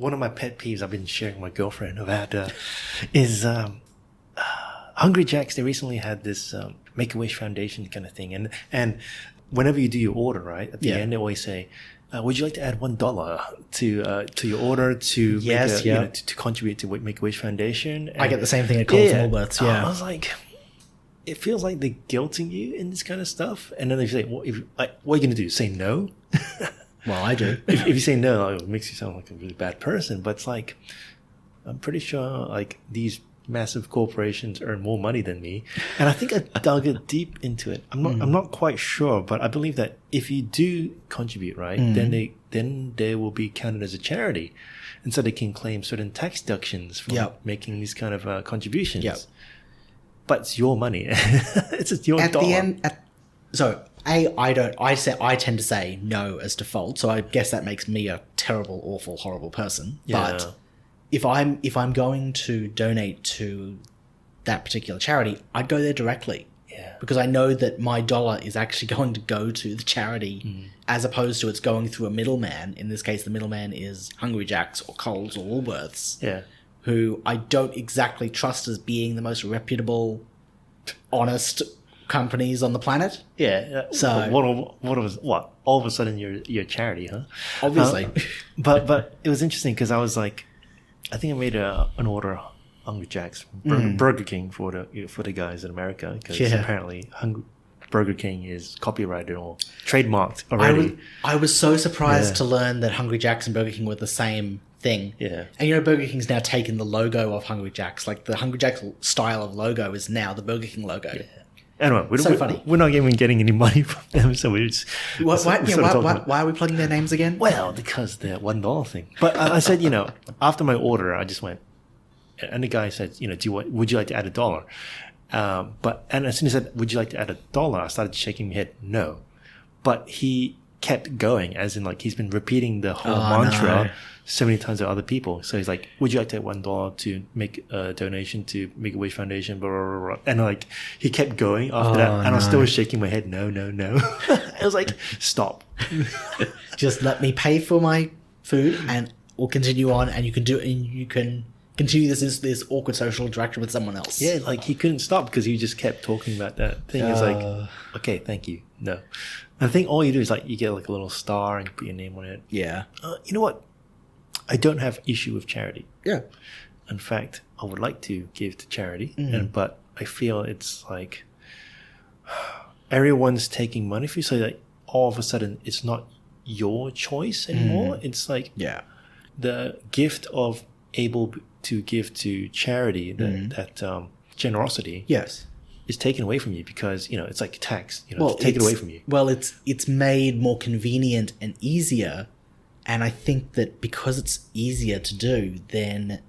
one of my pet peeves I've been sharing with my girlfriend about is Hungry Jack's. They recently had this Make-A-Wish Foundation kind of thing, and whenever you do your order, right, at the end they always say, would you like to add $1 to your order to to contribute to Make-A-Wish Foundation? And I get the same thing at Coles and Woolworths. Yeah, I was like, it feels like they're guilting you in this kind of stuff, and then they say, "Well, what are you going to do? Say no?" Well, I do. if you say no, it makes you sound like a really bad person. But it's like, I'm pretty sure like these massive corporations earn more money than me, and I think I dug it deep into it. I'm not quite sure, but I believe that if you do contribute, right, then they will be counted as a charity, and so they can claim certain tax deductions from making these kind of contributions. Yep. But it's your money. It's just your dollar. I tend to say no as default. So I guess that makes me a terrible, awful, horrible person. Yeah. But if I'm going to donate to that particular charity, I'd go there directly. Yeah. Because I know that my dollar is actually going to go to the charity as opposed to it's going through a middleman. In this case, the middleman is Hungry Jack's or Coles or Woolworths. Yeah. Who I don't exactly trust as being the most reputable, honest companies on the planet. Yeah. So what? All of a sudden you're a charity, huh? Obviously. But it was interesting because I was like, I think I made an order Hungry Jack's Burger King for the guys in America because apparently Burger King is copyrighted or trademarked already. I was so surprised to learn that Hungry Jack's and Burger King were the same thing. Yeah. And Burger King's now taken the logo of Hungry Jack's. Like the Hungry Jack's style of logo is now the Burger King logo. Yeah. Anyway, we're not even getting any money from them, so we're just... Why are we plugging their names again? Well, because they're $1 thing. But I said, after my order, I just went, and the guy said, would you like to add $1? And as soon as I said, would you like to add $1? I started shaking my head, no. But he kept going, as in like he's been repeating the whole mantra so many times to other people. So he's like, would you like to add $1 to make a donation to Make-A-Wish Foundation, blah, blah, blah, blah. And like he kept going after that, and I was still shaking my head, no. I was like, stop. Just let me pay for my food and we'll continue on, and you can continue this awkward social interaction with someone else. Yeah, like he couldn't stop because he just kept talking about that thing. It's like, okay, thank you. No. I think all you do is like you get like a little star and you put your name on it. Yeah. You know what? I don't have issue with charity. Yeah. In fact, I would like to give to charity, but I feel it's like everyone's taking money for you, so like all of a sudden it's not your choice anymore. It's like the gift of able to give to charity, that generosity. Yes. Is taken away from you because it's like a tax. Take it away from you. Well, it's made more convenient and easier, and I think that because it's easier to do, then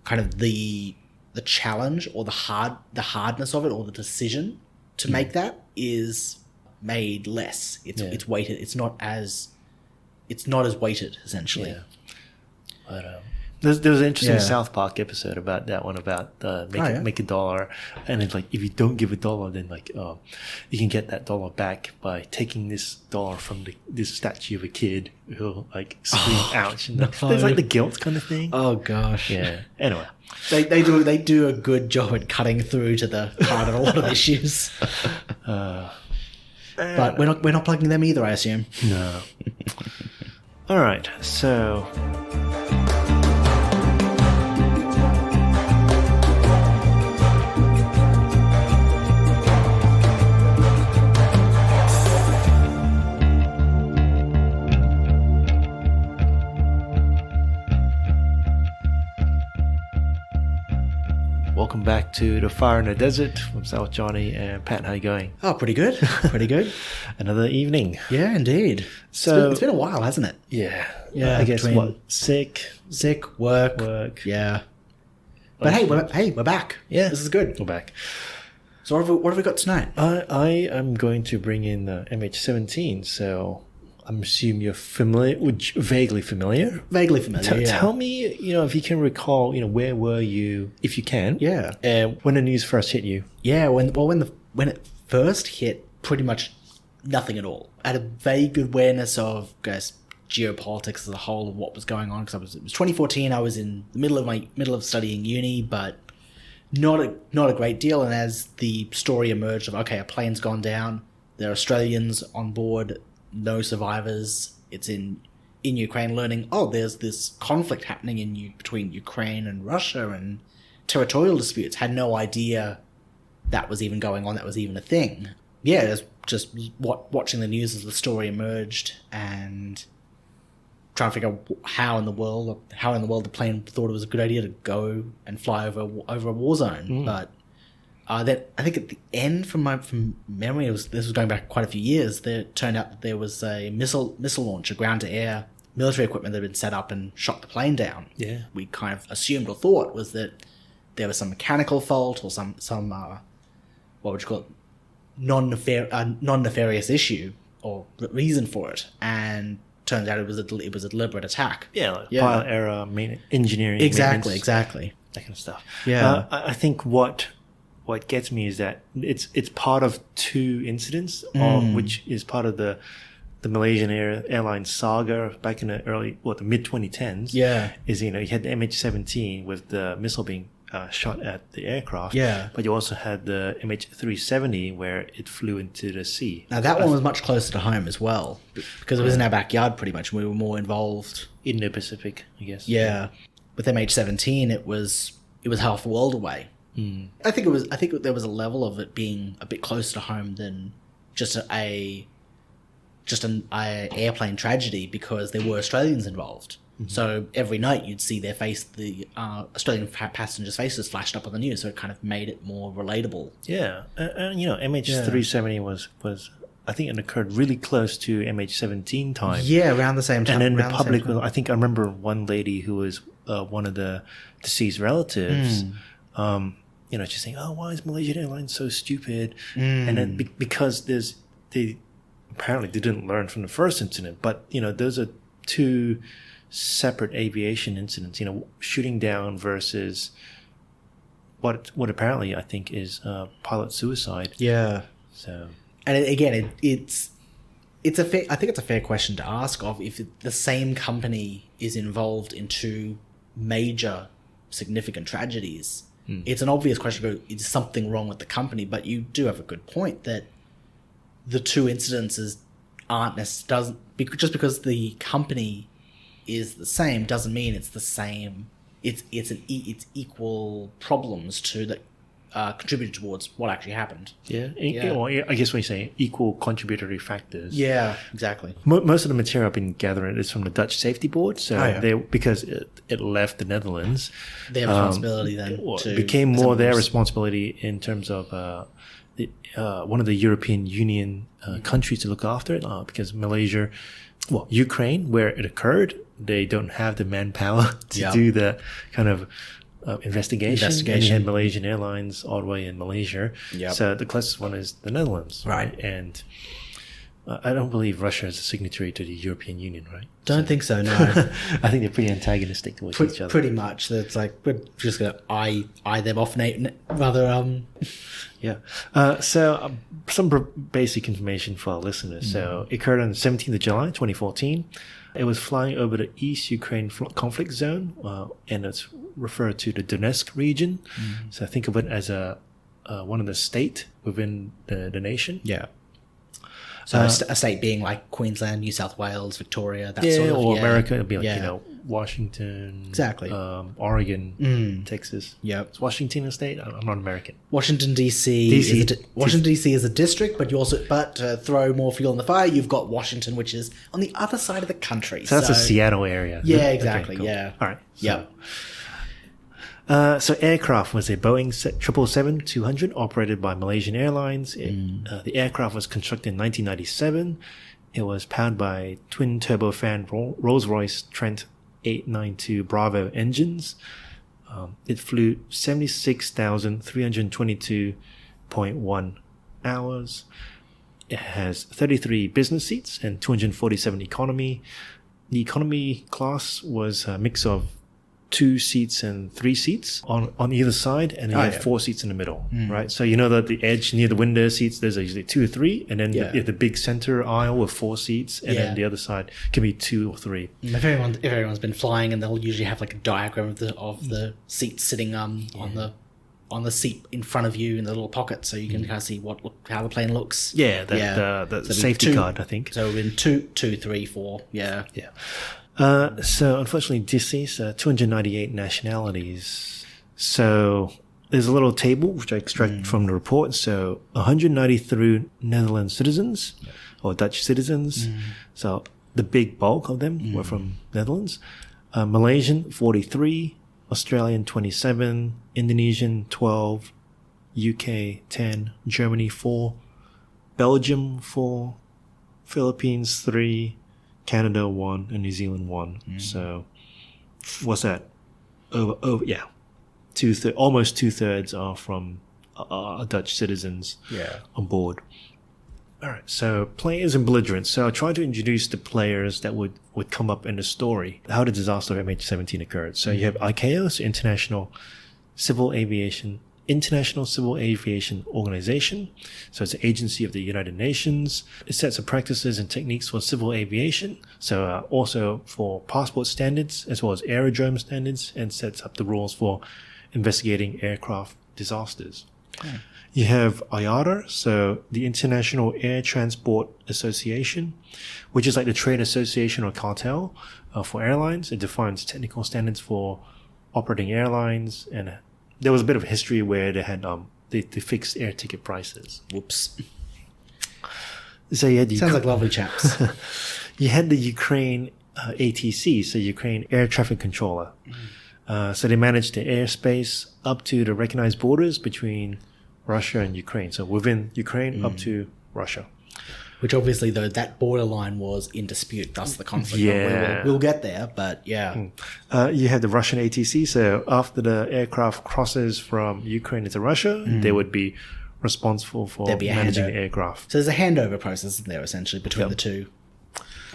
kind of the challenge or the hardness of it or the decision to make that is made less. It's weighted. It's not as weighted essentially. Yeah. But there was an interesting South Park episode about that one, about make $1, and it's like if you don't give $1, then like you can get that $1 back by taking this $1 from this statue of a kid who'll like scream ouch, and there's like the guilt kind of thing. Oh gosh. Yeah. Anyway, they do a good job at cutting through to the heart of a lot of issues. But we're not plugging them either, I assume. No. All right, so. Welcome back to The Fire in the Desert from South Johnny and Pat. How you going? Oh, pretty good. Pretty good. Another evening. Yeah, indeed. So it's been a while, hasn't it? Yeah. Yeah. I guess sick, work. Yeah. But hey, we're back. Yeah. This is good. We're back. So what have we got tonight? I am going to bring in MH17. So I'm assuming you're familiar, vaguely familiar. Vaguely familiar. Tell me, if you can recall, where were you, if you can? Yeah. When the news first hit you? Yeah. When it first hit, pretty much nothing at all. I had a very good awareness of, geopolitics as a whole of what was going on, because it was 2014. I was in the middle of studying uni, but not a great deal. And as the story emerged of, okay, a plane's gone down, there are Australians on board, no survivors. It's in Ukraine, learning, there's this conflict happening between Ukraine and Russia and territorial disputes. Had no idea that was even going on, that was even a thing. Yeah, it was just watching the news as the story emerged and trying to figure out how in the world the plane thought it was a good idea to go and fly over a war zone. But then I think at the end, from memory, this was going back quite a few years. It turned out that there was a missile launcher, ground to air military equipment that had been set up and shot the plane down. Yeah, we kind of assumed or thought was that there was some mechanical fault or some what would you call it, non-nefarious issue or reason for it, and turns out it was a deliberate attack. Pilot error, engineering, exactly, that kind of stuff. Yeah, I think what gets me is that it's part of two incidents, which is part of the Malaysian Airlines saga back in the mid 2010s. Yeah, is you had the MH17 with the missile being shot at the aircraft. Yeah, but you also had the MH17 where it flew into the sea. Now that one was much closer to home as well, because it was in our backyard pretty much. We were more involved in the Pacific, I guess. Yeah, with MH17, it was half a world away. I think there was a level of it being a bit closer to home than just an airplane tragedy, because there were Australians involved. So every night you'd see the Australian passengers' faces flashed up on the news, so it kind of made it more relatable. Yeah, and MH370 was I think it occurred really close to MH17 time. Yeah, around the same time. And then the public, I think I remember one lady who was one of the deceased relatives. She's saying, "Oh, why is Malaysian Airlines so stupid?" And then because they apparently didn't learn from the first incident, but those are two separate aviation incidents. Shooting down versus what apparently I think is pilot suicide. Yeah. So, and again, it's a fair. I think it's a fair question to ask of if the same company is involved in two major significant tragedies. It's an obvious question to go, is something wrong with the company? But you do have a good point that the two incidences just because the company is the same doesn't mean it's the same. It's equal problems that contributed towards what actually happened. I guess when you say equal contributory factors. Yeah, exactly. Most of the material I've been gathering is from the Dutch Safety Board. So because it left the Netherlands, their responsibility then became more their responsibility in terms of one of the European Union countries to look after it, because Malaysia, Ukraine, where it occurred, they don't have the manpower to do the kind of investigation. And you had Malaysian Airlines all the way in Malaysia. Yep. So the closest one is the Netherlands. Right. And I don't believe Russia is a signatory to the European Union, right? Don't think so, no. I think they're pretty antagonistic towards each other. Pretty much. It's like, we're just going to eye them off, rather. Yeah. So some basic information for our listeners. So it occurred on the 17th of July, 2014. It was flying over the East Ukraine conflict zone, and it's referred to the Donetsk region. So think of it as one of the state within the nation. Yeah. So a state being like Queensland, New South Wales, Victoria, that sort of. Or America, it'd be like, Washington. Exactly. Oregon, Texas. Yep. Is Washington a state? I'm not American. Washington, D.C. Washington, D.C. is a district, but to throw more fuel in the fire, you've got Washington, which is on the other side of the country. So that's a Seattle area. Yeah, exactly. Okay, cool. Yeah. All right. Yep. So aircraft was a Boeing 777-200 operated by Malaysian Airlines. The aircraft was constructed in 1997. It was powered by twin turbofan Rolls-Royce Trent 892 Bravo engines. It flew 76,322.1 hours. It has 33 business seats and 247 economy. The economy class was a mix of 2 seats and 3 seats on either side, and then you have 4 seats in the middle, right? So you know that the edge near the window seats, there's usually 2 or 3, and then the big center aisle with 4 seats, and then the other side can be 2 or 3. If everyone's been flying, and they'll usually have like a diagram of the seats sitting on the seat in front of you in the little pocket, so you can kind of see how the plane looks. Yeah, the So safety card, I think. So in 2, 3, 4, yeah. So unfortunately, this is 298 nationalities. So there's a little table which I extracted from the report. So 193 Netherlands citizens or Dutch citizens. So the big bulk of them were from Netherlands. Malaysian 43, Australian 27, Indonesian 12, UK 10, Germany 4, Belgium 4, Philippines 3, Canada 1, and New Zealand 1. So what's that? Almost 2/3 are from Dutch citizens on board. All right, so players and belligerents. So I tried to introduce the players that would come up in the story, how the disaster of MH17 occurred. So you have ICAO, so International Civil Aviation Organization. So it's an agency of the United Nations. It sets up practices and techniques for civil aviation. So also for passport standards, as well as aerodrome standards, and sets up the rules for investigating aircraft disasters. Okay. You have IATA, so the International Air Transport Association, which is like the trade association or cartel for airlines. It defines technical standards for operating airlines, and there was a bit of history where they had they fixed air ticket prices. Whoops. So you had Sounds like lovely chaps. You had the Ukraine ATC, so Ukraine Air Traffic Controller. So they managed the airspace up to the recognized borders between Russia and Ukraine. So within Ukraine up to Russia. Which obviously, though, that borderline was in dispute, thus the conflict. Yeah. We'll get there, but yeah. You have the Russian ATC. So after the aircraft crosses from Ukraine into Russia, they would be responsible for managing the aircraft. So there's a handover process there, essentially, between the two.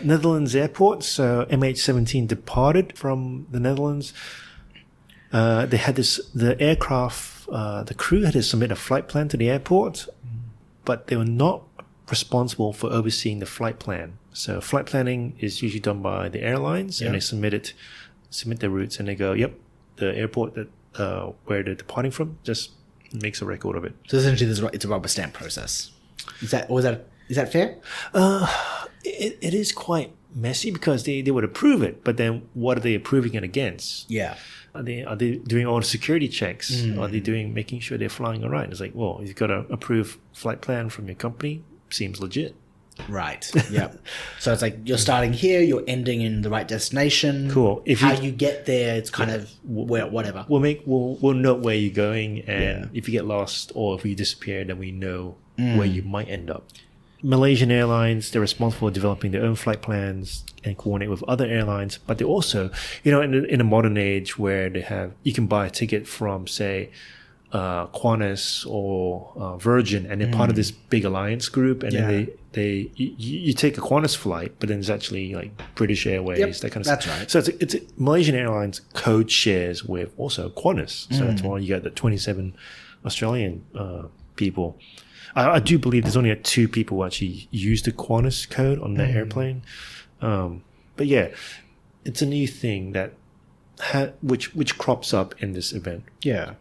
Netherlands airport. So MH17 departed from the Netherlands. They had the aircraft, the crew had to submit a flight plan to the airport, but they were not responsible for overseeing the flight plan. So flight planning is usually done by the airlines, and they submit their routes, and they go, yep, the airport that where they're departing from just makes a record of it. So essentially, it's a rubber stamp process. Is that fair? It is quite messy because they would approve it, but then what are they approving it against? Yeah. Are they doing all the security checks? Are they making sure they're flying all right? It's like, well, you've got to approve flight plan from your company. Seems legit. Right. Yeah. So it's like you're starting here, you're ending in the right destination. Cool. How you get there, it's kind of whatever. We'll note where you're going, and if you get lost or if you disappear, then we know where you might end up. Malaysian Airlines, they're responsible for developing their own flight plans and coordinate with other airlines. But they also, in a modern age where you can buy a ticket from, say, Qantas or Virgin, and they're part of this big alliance group, and then you take a Qantas flight, but then it's actually like British Airways, that kind of stuff. That's right. So it's Malaysian Airlines code shares with also Qantas, so that's why you got the 27 Australian people. I do believe there's only 2 people who actually use the Qantas code on their airplane, but yeah, it's a new thing that which crops up in this event. Yeah.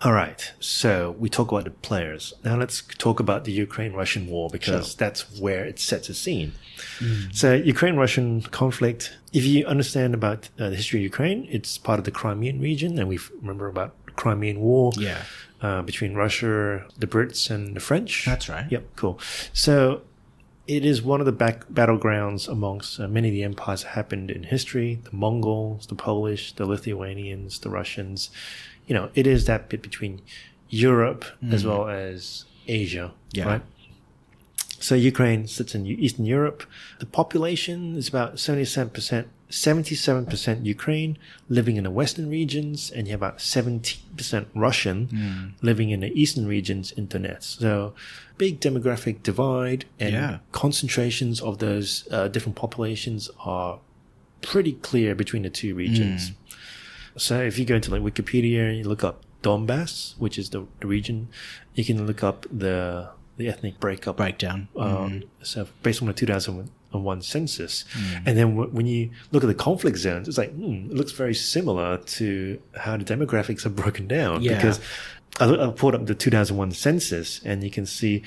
All right, so we talk about the players. Now let's talk about the Ukraine-Russian war, because that's where it sets a scene. So Ukraine-Russian conflict, if you understand about the history of Ukraine, it's part of the Crimean region, and we remember about the Crimean War between Russia, the Brits, and the French. That's right. Yep, cool. So it is one of the battlegrounds amongst many of the empires that happened in history, the Mongols, the Polish, the Lithuanians, the Russians. It is that bit between Europe as well as Asia, right? So Ukraine sits in Eastern Europe. The population is about 77% Ukraine living in the western regions, and you have about 17% Russian living in the eastern regions internet. So big demographic divide, and concentrations of those different populations are pretty clear between the two regions. So if you go into like Wikipedia and you look up Donbass, which is the region, you can look up the ethnic breakdown. So based on the 2001 census, and then when you look at the conflict zones, it's like it looks very similar to how the demographics are broken down. Yeah. Because I pulled up the 2001 census, and you can see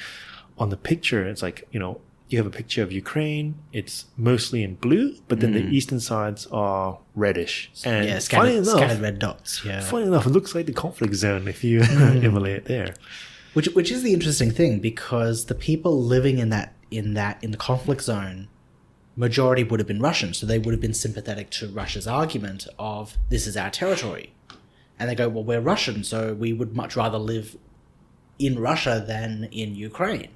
on the picture, it's like, you know, you have a picture of Ukraine. It's mostly in blue, but then the eastern sides are reddish. And scattered red dots. Yeah. Funny enough, it looks like the conflict zone if you overlay it there. Which is the interesting thing, because the people living in the conflict zone, majority would have been Russian, so they would have been sympathetic to Russia's argument of this is our territory. And they go, well, we're Russian, so we would much rather live in Russia than in Ukraine.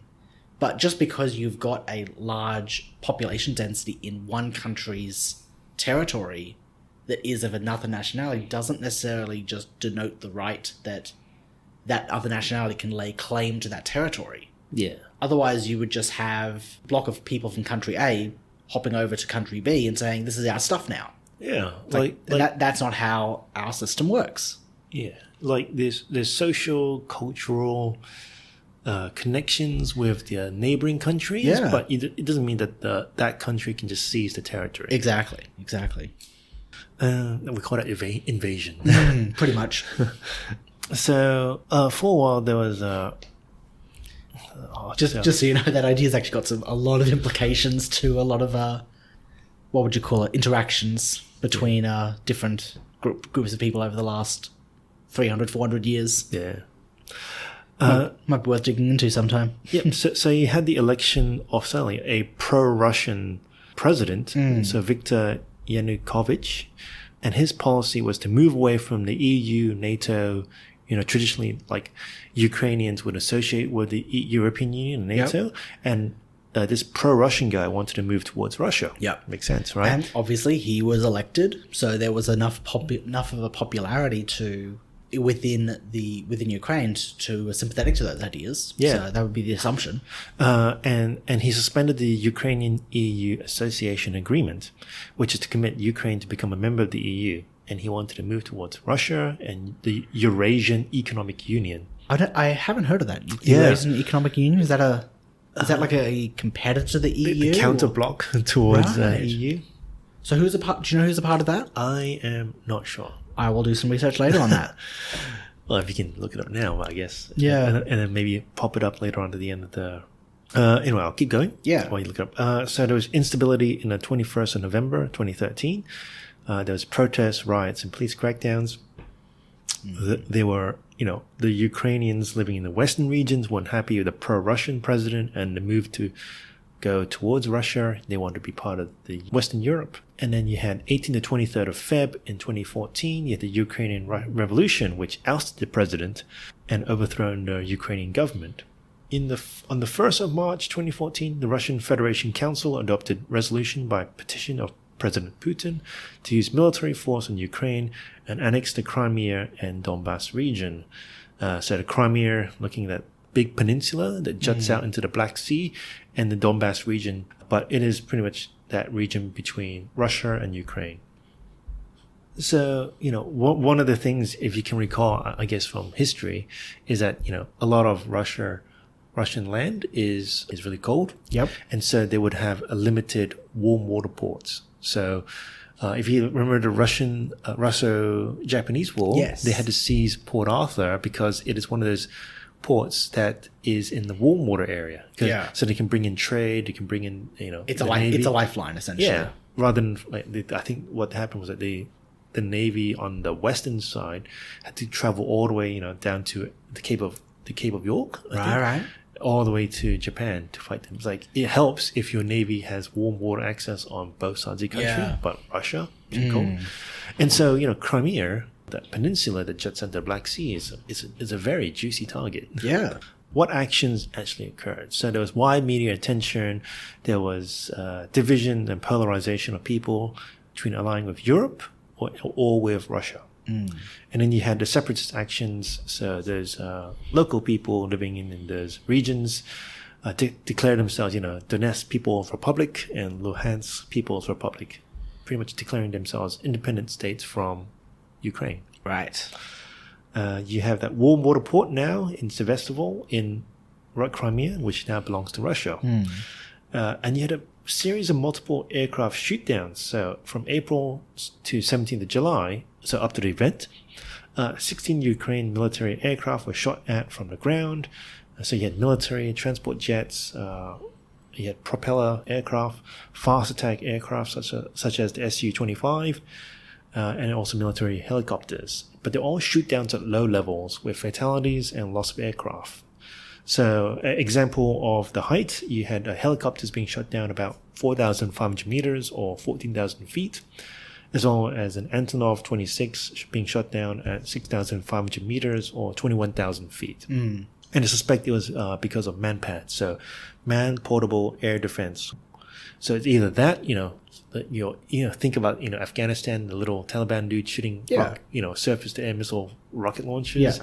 But just because you've got a large population density in one country's territory that is of another nationality doesn't necessarily just denote the right that other nationality can lay claim to that territory. Yeah. Otherwise, you would just have a block of people from country A hopping over to country B and saying, this is our stuff now. Yeah. That's not how our system works. Yeah. Like there's social, cultural connections with the neighboring countries, but it doesn't mean that that country can just seize the territory. Exactly. We call that invasion. Pretty much. So for a while there was just so you know, that idea's actually got a lot of implications to a lot of what would you call it, interactions between different groups of people over the last 300, 400 years. Yeah. Might be worth digging into sometime. Yep. So you had the election of suddenly a pro-Russian president, so Viktor Yanukovych, and his policy was to move away from the EU, NATO. You know, traditionally, like Ukrainians would associate with the European Union and NATO, and this pro-Russian guy wanted to move towards Russia. Yeah, makes sense, right? And obviously, he was elected, so there was enough of a popularity within Ukraine to be sympathetic to those ideas. Yeah, so that would be the assumption. And he suspended the Ukrainian EU Association Agreement, which is to commit Ukraine to become a member of the EU. And he wanted to move towards Russia and the Eurasian Economic Union. I haven't heard of that. Eurasian Economic Union, is that like a competitor to the EU? The counter block towards EU. So who's a part? Do you know who's a part of that? I am not sure. I will do some research later on that. Well, if you can look it up now, I guess. Yeah. And then maybe pop it up later on to the end of the... anyway, I'll keep going. Yeah. While you look it up. So there was instability in the 21st of November, 2013. There was protests, riots, and police crackdowns. There were, the Ukrainians living in the western regions weren't happy with the pro-Russian president and the move to go towards Russia. They wanted to be part of the Western Europe. And then you had 18th to 23rd of Feb in 2014, you had the Ukrainian Revolution, which ousted the president and overthrown the Ukrainian government. On the 1st of March 2014, the Russian Federation Council adopted resolution by petition of President Putin to use military force in Ukraine and annex the Crimea and Donbass region. So the Crimea, looking at that big peninsula that juts out into the Black Sea, and the Donbass region, but it is pretty much that region between Russia and Ukraine. So, one of the things, if you can recall, I guess from history, is that, a lot of Russian land is really cold. Yep. And so they would have a limited warm water ports. So if you remember the Russo-Japanese War, yes, they had to seize Port Arthur because it is one of those ports that is in the warm water area. Yeah. So they can bring in trade, they can bring in, it's a lifeline, essentially. Yeah. Rather than, I think what happened was that the Navy on the western side had to travel all the way, down to the Cape of York. Right. All the way to Japan to fight them. It's like, it helps if your Navy has warm water access on both sides of the country, but Russia, too cold. And so, Crimea, that peninsula that juts into the Black Sea, is a very juicy target. Yeah. What actions actually occurred? So there was wide media attention. There was division and polarization of people between allying with Europe or with Russia. And then you had the separatist actions. So there's local people living in those regions declare themselves, Donetsk People's Republic and Luhansk People's Republic. pretty much declaring themselves independent states from Ukraine. Right. You have that warm water port now in Sevastopol in Crimea, which now belongs to Russia. And you had a series of multiple aircraft shootdowns. So from April to 17th of July, so up to the event, 16 Ukraine military aircraft were shot at from the ground. So you had military transport jets, you had propeller aircraft, fast attack aircraft such as the Su-25, and also military helicopters. But they're all shoot downs at low levels with fatalities and loss of aircraft. So, example of the height, you had helicopters being shot down about 4,500 meters or 14,000 feet, as well as an Antonov 26 being shot down at 6,500 meters or 21,000 feet. And I suspect it was because of MANPAD, so man-portable air defense. So it's either that, think about, Afghanistan, the little Taliban dude shooting, surface-to-air missile rocket launchers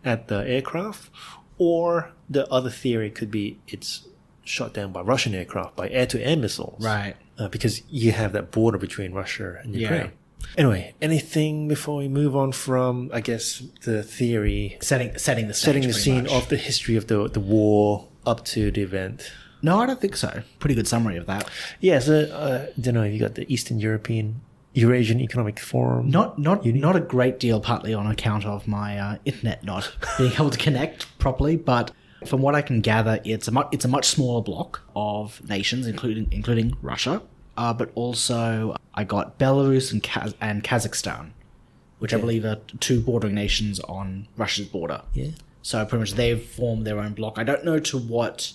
at the aircraft, or the other theory could be it's shot down by Russian aircraft, by air-to-air missiles. Right. Because you have that border between Russia and Ukraine. Anyway, anything before we move on from, I guess, the theory? Setting the scene of the history of the war up to the event. No, I don't think so. Pretty good summary of that. Yeah, so, I don't know, you got the Eastern Eurasian Economic Forum. Not a great deal, partly on account of my internet not being able to connect properly, but from what I can gather, it's a much smaller block of nations, including Russia, but also I got Belarus and Kazakhstan, which I believe are two bordering nations on Russia's border. Yeah. So pretty much they've formed their own block. I don't know to what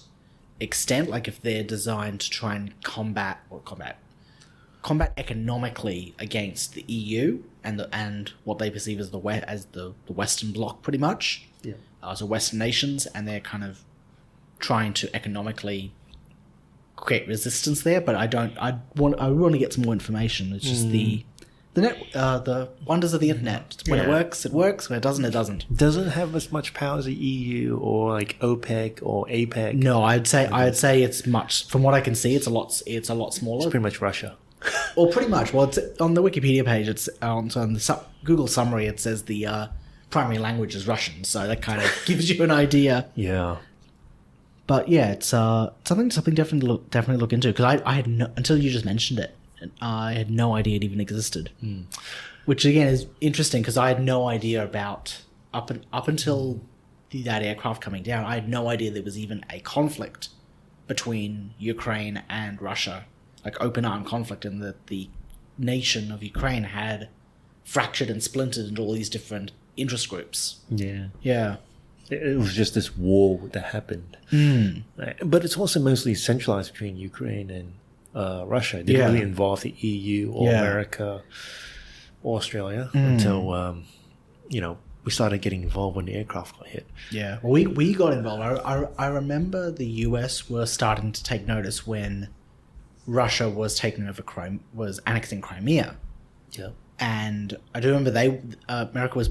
extent, like if they're designed to try and combat economically against the EU and what they perceive as the Western Bloc, pretty much. Yeah. So Western nations, and they're kind of trying to economically create resistance there. But I want to get some more information. It's just the wonders of the internet. When it works. When it doesn't, it doesn't. Doesn't have as much power as the EU or like OPEC or APEC. No, I'd say it's much. From what I can see, it's a lot smaller. It's pretty much Russia. Well, pretty much. Well, it's on the Wikipedia page. It's on the Google summary. It says the primary language is Russian, so that kind of gives you an idea. Yeah. But yeah, it's something definitely look into, because I had until you just mentioned it, I had no idea it even existed. Which again is interesting, because I had no idea about up until that aircraft coming down. I had no idea there was even a conflict between Ukraine and Russia, like open armed conflict, and that the nation of Ukraine had fractured and splintered into all these different interest groups. Yeah. It was just this war that happened. But it's also mostly centralized between Ukraine and Russia. It didn't really involve the EU or America or Australia until, we started getting involved when the aircraft got hit. Yeah. Well, we got involved. I remember the US were starting to take notice when Russia was was annexing Crimea. Yeah. And I do remember America was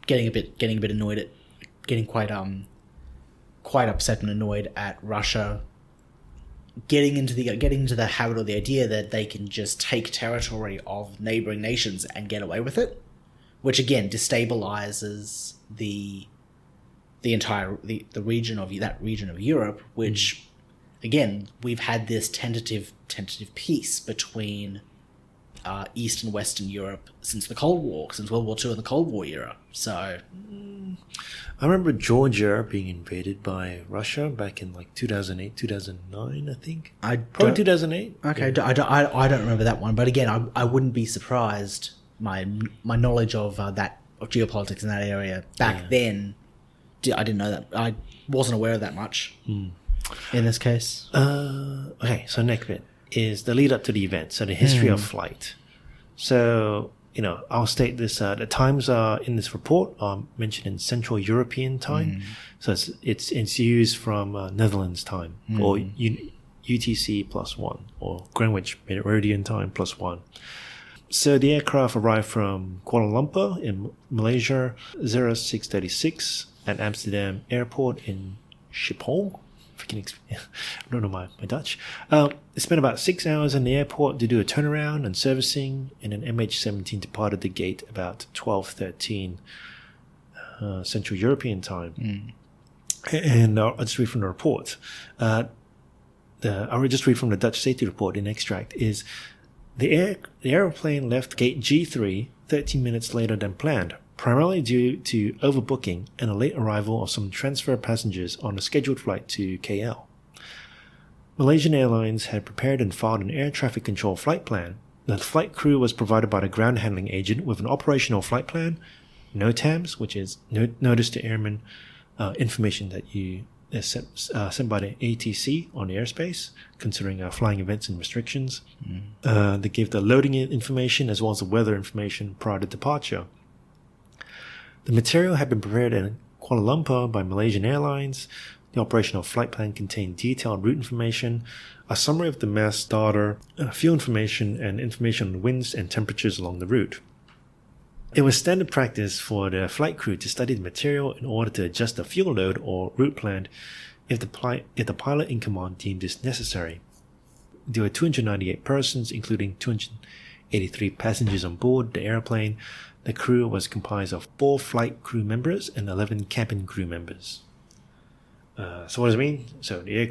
getting a bit annoyed at, getting quite upset and annoyed at Russia getting into the habit or the idea that they can just take territory of neighboring nations and get away with it, which again destabilizes the entire region of Europe, which again we've had this tentative peace between East and Western Europe since the Cold War, since World War II and the Cold War era. So I remember Georgia being invaded by Russia back in like 2008, 2009, I think. Probably 2008. Okay, yeah. I don't remember that one, but again, I wouldn't be surprised. My knowledge of geopolitics in that area back then, I didn't know that. I wasn't aware of that much. In this case. Okay, so next bit is the lead up to the event, so the history of flight. So, I'll state this, the times are in this report are mentioned in Central European time. So it's used from Netherlands time, or UTC +1, or Greenwich Meridian time +1. So the aircraft arrived from Kuala Lumpur in Malaysia, 0636 at Amsterdam Airport in Schiphol. I don't know my Dutch. It spent about 6 hours in the airport to do a turnaround and servicing, and an MH17 departed the gate about 12:13 Central European time. And I'll just read from the report. I'll just read from the Dutch safety report in extract. Is the aeroplane left gate G3 13 minutes later than planned, primarily due to overbooking and a late arrival of some transfer passengers on a scheduled flight to KL. Malaysian Airlines had prepared and filed an air traffic control flight plan. The flight crew was provided by the ground handling agent with an operational flight plan, NOTAMs, which is Notice to Airmen, information that you sent by the ATC on Aerospace, considering flying events and restrictions. They gave the loading information as well as the weather information prior to departure. The material had been prepared in Kuala Lumpur by Malaysian Airlines. The operational flight plan contained detailed route information, a summary of the mass data, fuel information, and information on winds and temperatures along the route. It was standard practice for the flight crew to study the material in order to adjust the fuel load or route plan if the pilot in command deemed this necessary. There were 298 persons, including 283 passengers on board the airplane. The crew was comprised of 4 flight crew members and 11 cabin crew members. So what does it mean? So the air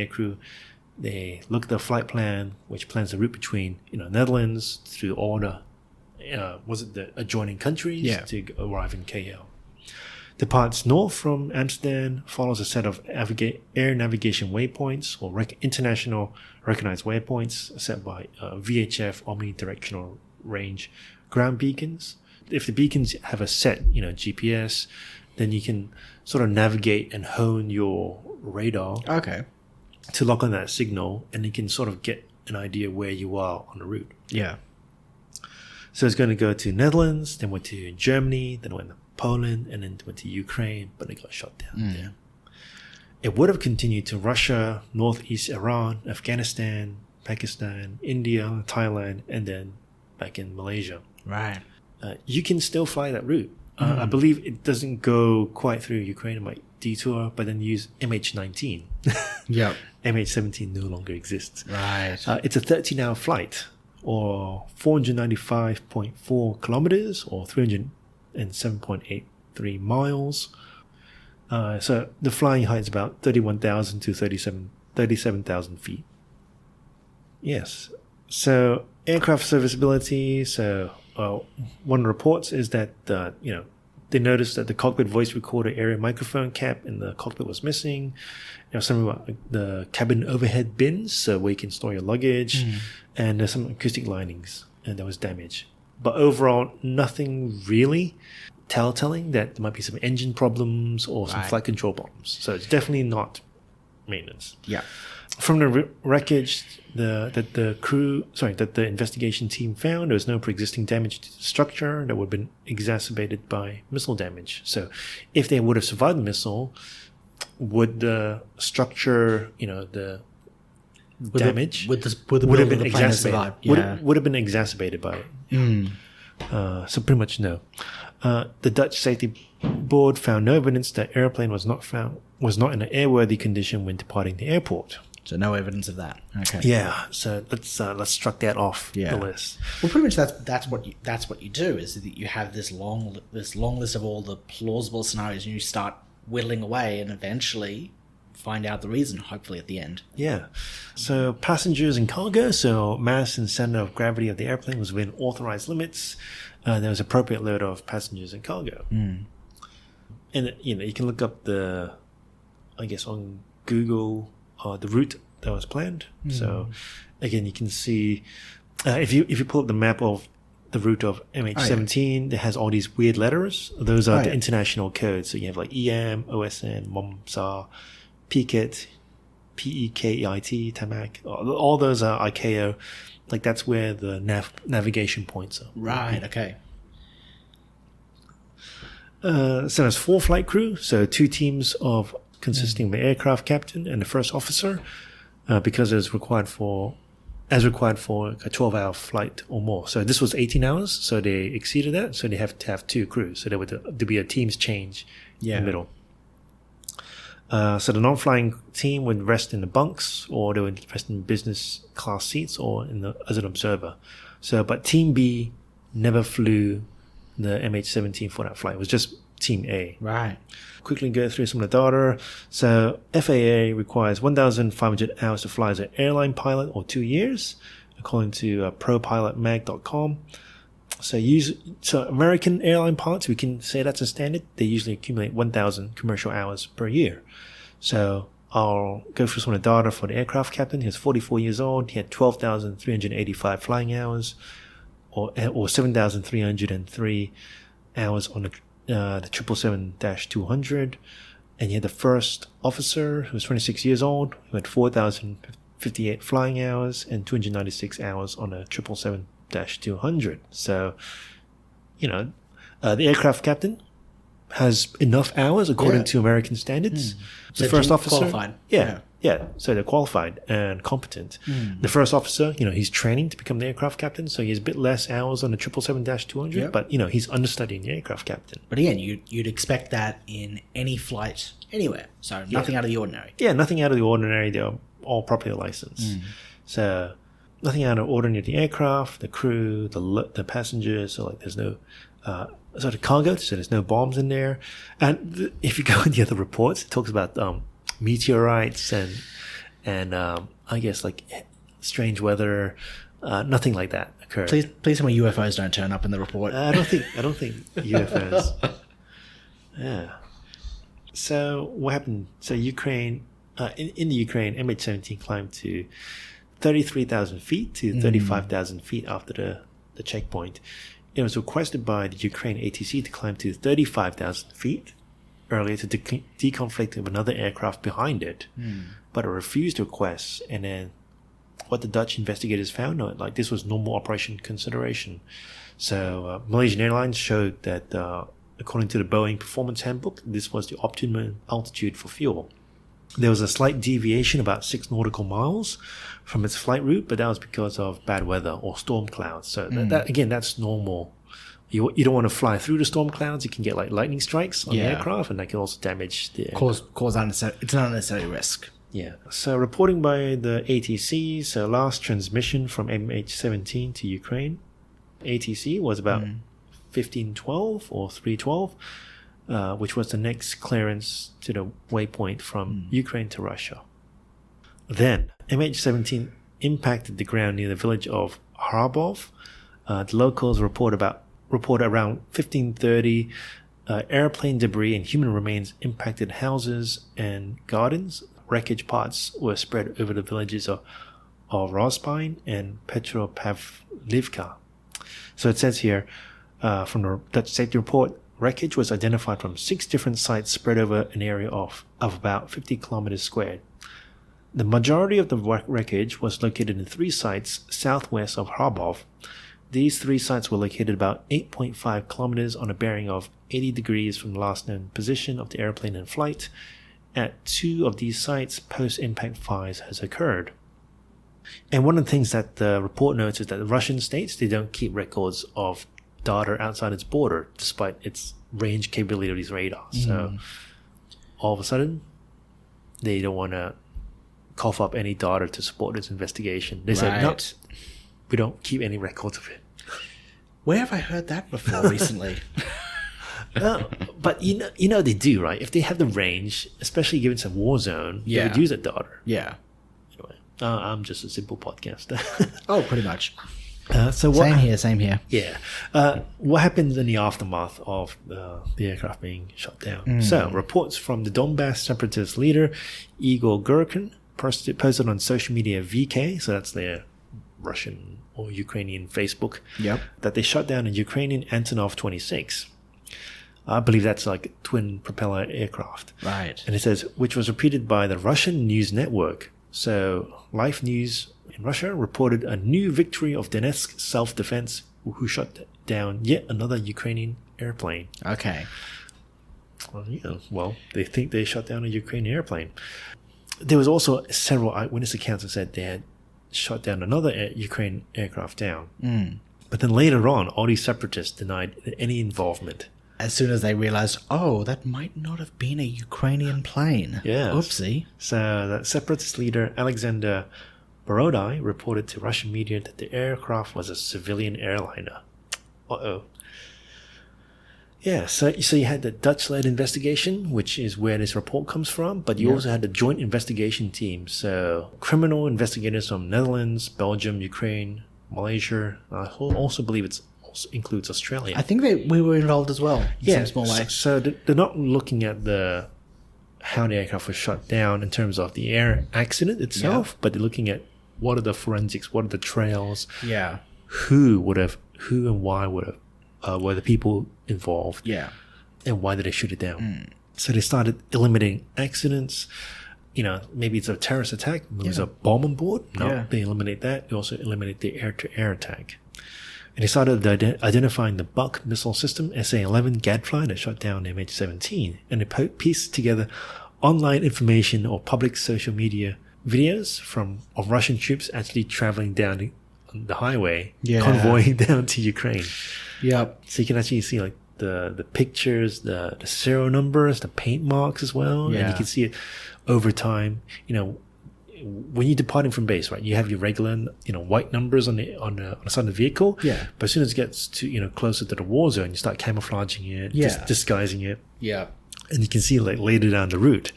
crew, they look at the flight plan, which plans the route between Netherlands through all the the adjoining countries to arrive in KL. Departs north from Amsterdam, follows a set of air navigation waypoints or international recognized waypoints set by VHF omnidirectional range ground beacons. If the beacons have a set GPS, then you can sort of navigate and hone your radar to lock on that signal, and you can sort of get an idea where you are on the route. Yeah. So it's going to go to Netherlands, then went to Germany, then went to Poland, and then went to Ukraine, but it got shut down there. It would have continued to Russia, northeast Iran, Afghanistan, Pakistan, India, Thailand, and then back in Malaysia. Right. You can still fly that route. I believe it doesn't go quite through Ukraine. It might detour, but then use MH19. Yep. MH17 no longer exists. Right. It's a 13-hour flight, or 495.4 kilometers, or 307.83 miles. So the flying height is about 31,000 to 37,000 feet. Yes. So aircraft serviceability. So one of the reports is that they noticed that the cockpit voice recorder area microphone cap in the cockpit was missing. Something about the cabin overhead bins, so where you can store your luggage, and there's some acoustic linings, and there was damage. But overall, nothing really telling that there might be some engine problems or some flight control problems. So it's definitely not maintenance. Yeah. From the wreckage that the investigation team found, there was no pre-existing damage to the structure that would have been exacerbated by missile damage. So if they would have survived the missile, would the structure, the damage would have been exacerbated? Would have been exacerbated by it. So pretty much no. The Dutch Safety Board found no evidence that airplane was not in an airworthy condition when departing the airport. So no evidence of that. Okay. Yeah. So let's struck that off the list. Well, pretty much that's what you do, is that you have this long list of all the plausible scenarios, and you start whittling away, and eventually find out the reason, hopefully at the end. Yeah. So passengers and cargo. So mass and center of gravity of the airplane was within authorized limits. There was appropriate load of passengers and cargo. And you can look up on Google the route that was planned. So again, you can see if you pull up the map of the route of MH17, it has all these weird letters. Those are the international codes. So you have like EM, OSN, MOMSAR, PKIT, PEKIT, TAMAC. All those are ICAO. Like that's where the navigation points are. Right. Okay. So there's 4 flight crew. So 2 teams consisting of the aircraft captain and the first officer, because it was required for a 12-hour flight or more. So this was 18 hours, so they exceeded that. So they have to have 2 crews. So there would be a team's change in the middle. So the non-flying team would rest in the bunks, or they would rest in business class seats, or as an observer. But Team B never flew the MH17 for that flight. It was just Team A. Right. Quickly go through some of the data. So FAA requires 1,500 hours to fly as an airline pilot, or 2 years, according to propilotmag.com. So American airline pilots, we can say that's a standard. They usually accumulate 1,000 commercial hours per year. So I'll go through some of the data for the aircraft captain. He was 44 years old. He had 12,385 flying hours, or 7,303 hours on the 777-200. And you had the first officer, who was 26 years old, who had 4,058 flying hours and 296 hours on a 777-200. So, the aircraft captain has enough hours according to American standards. So The first officer, qualified. yeah. So they're qualified and competent. The first officer, he's training to become the aircraft captain, so he has a bit less hours on the 777-200. But he's understudying the aircraft captain. But again, you'd expect that in any flight anywhere. So nothing out of the ordinary. Yeah, nothing out of the ordinary. They're all properly licensed. So nothing out of the ordinary. The aircraft, the crew, the passengers. So there's no the cargo. So there's no bombs in there. And if you go in the other reports, it talks about meteorites and I guess strange weather. Nothing like that occurred. Please tell me UFOs don't turn up in the report. I don't think UFOs. Yeah. So what happened? So Ukraine, in the Ukraine, MH17 climbed to 33,000 feet to 35,000 feet after the checkpoint. It was requested by the Ukraine ATC to climb to 35,000 feet earlier to deconflict with another aircraft behind it, but it refused the request. And then what the Dutch investigators found out, this was normal operation consideration. So Malaysian Airlines showed that according to the Boeing Performance Handbook, this was the optimum altitude for fuel. There was a slight deviation, about 6 nautical miles from its flight route, but that was because of bad weather or storm clouds. So that's normal. You don't want to fly through the storm clouds. You can get lightning strikes on the aircraft, and that can also damage the aircraft. Cause unnecessary. It's an unnecessary risk. Yeah. So reporting by the ATC, so last transmission from MH17 to Ukraine, ATC was about 1512 or 312. Which was the next clearance to the waypoint from Ukraine to Russia. Then, MH17 impacted the ground near the village of Harabov. The locals report around 1530 airplane debris and human remains impacted houses and gardens. Wreckage parts were spread over the villages of Rospine and Petropavlivka. So it says here, from the Dutch safety report, wreckage was identified from 6 different sites spread over an area of about 50 kilometers squared. The majority of the wreckage was located in 3 sites southwest of Harabov. These 3 sites were located about 8.5 kilometers on a bearing of 80 degrees from the last known position of the airplane in flight. At 2 of these sites, post-impact fires has occurred. And one of the things that the report notes is that the Russian states, they don't keep records of data outside its border, despite its range capability of these radars. So all of a sudden, they don't want to cough up any data to support this investigation. They said, no, we don't keep any records of it. Where have I heard that before recently? But they do, right? If they have the range, especially given it's a war zone, they would use that data. Yeah. Anyway, I'm just a simple podcaster. Oh, pretty much. Same here. Yeah. What happens in the aftermath of the aircraft being shot down? So, reports from the Donbass separatist leader, Igor Gurkin, posted on social media VK, so that's their Russian or Ukrainian Facebook, that they shot down a Ukrainian Antonov 26. I believe that's like a twin propeller aircraft. Right. And it says, which was repeated by the Russian news network. So, Life News in Russia reported a new victory of Donetsk self-defense, who shot down yet another Ukrainian airplane. Okay. Well, they think they shot down a Ukrainian airplane. There was also several eyewitness accounts that said they had shot down another Ukrainian aircraft down. But then later on, all these separatists denied any involvement. as soon as they realized, oh, that might not have been a Ukrainian plane. Yeah. Oopsie. So the separatist leader Alexander Borodai reported to Russian media that the aircraft was a civilian airliner. Uh-oh. Yeah, so you had the Dutch-led investigation, which is where this report comes from, but you also had the joint investigation team. So criminal investigators from Netherlands, Belgium, Ukraine, Malaysia. I also believe it also includes Australia. I think we were involved as well in some small way. So they're not looking at how the aircraft was shot down in terms of the air accident itself, but they're looking at what are the forensics, what are the trails, who and why were the people involved, and why did they shoot it down. So they started eliminating accidents. Maybe it's a terrorist attack, there's a bomb on board. They eliminate that. They also eliminate the air-to-air attack. And they started identifying the Buck missile system, SA-11 Gadfly that shot down MH17, and they pieced together online information or public social media videos of Russian troops actually traveling down the highway, convoying down to Ukraine. Yep. So you can actually see like the pictures, the serial numbers, the paint marks as well, and you can see it over time. When you're departing from base, right, you have your regular, white numbers on the side of the vehicle. Yeah. But as soon as it gets to closer to the war zone, you start camouflaging it, disguising it. Yeah. And you can see like later down the route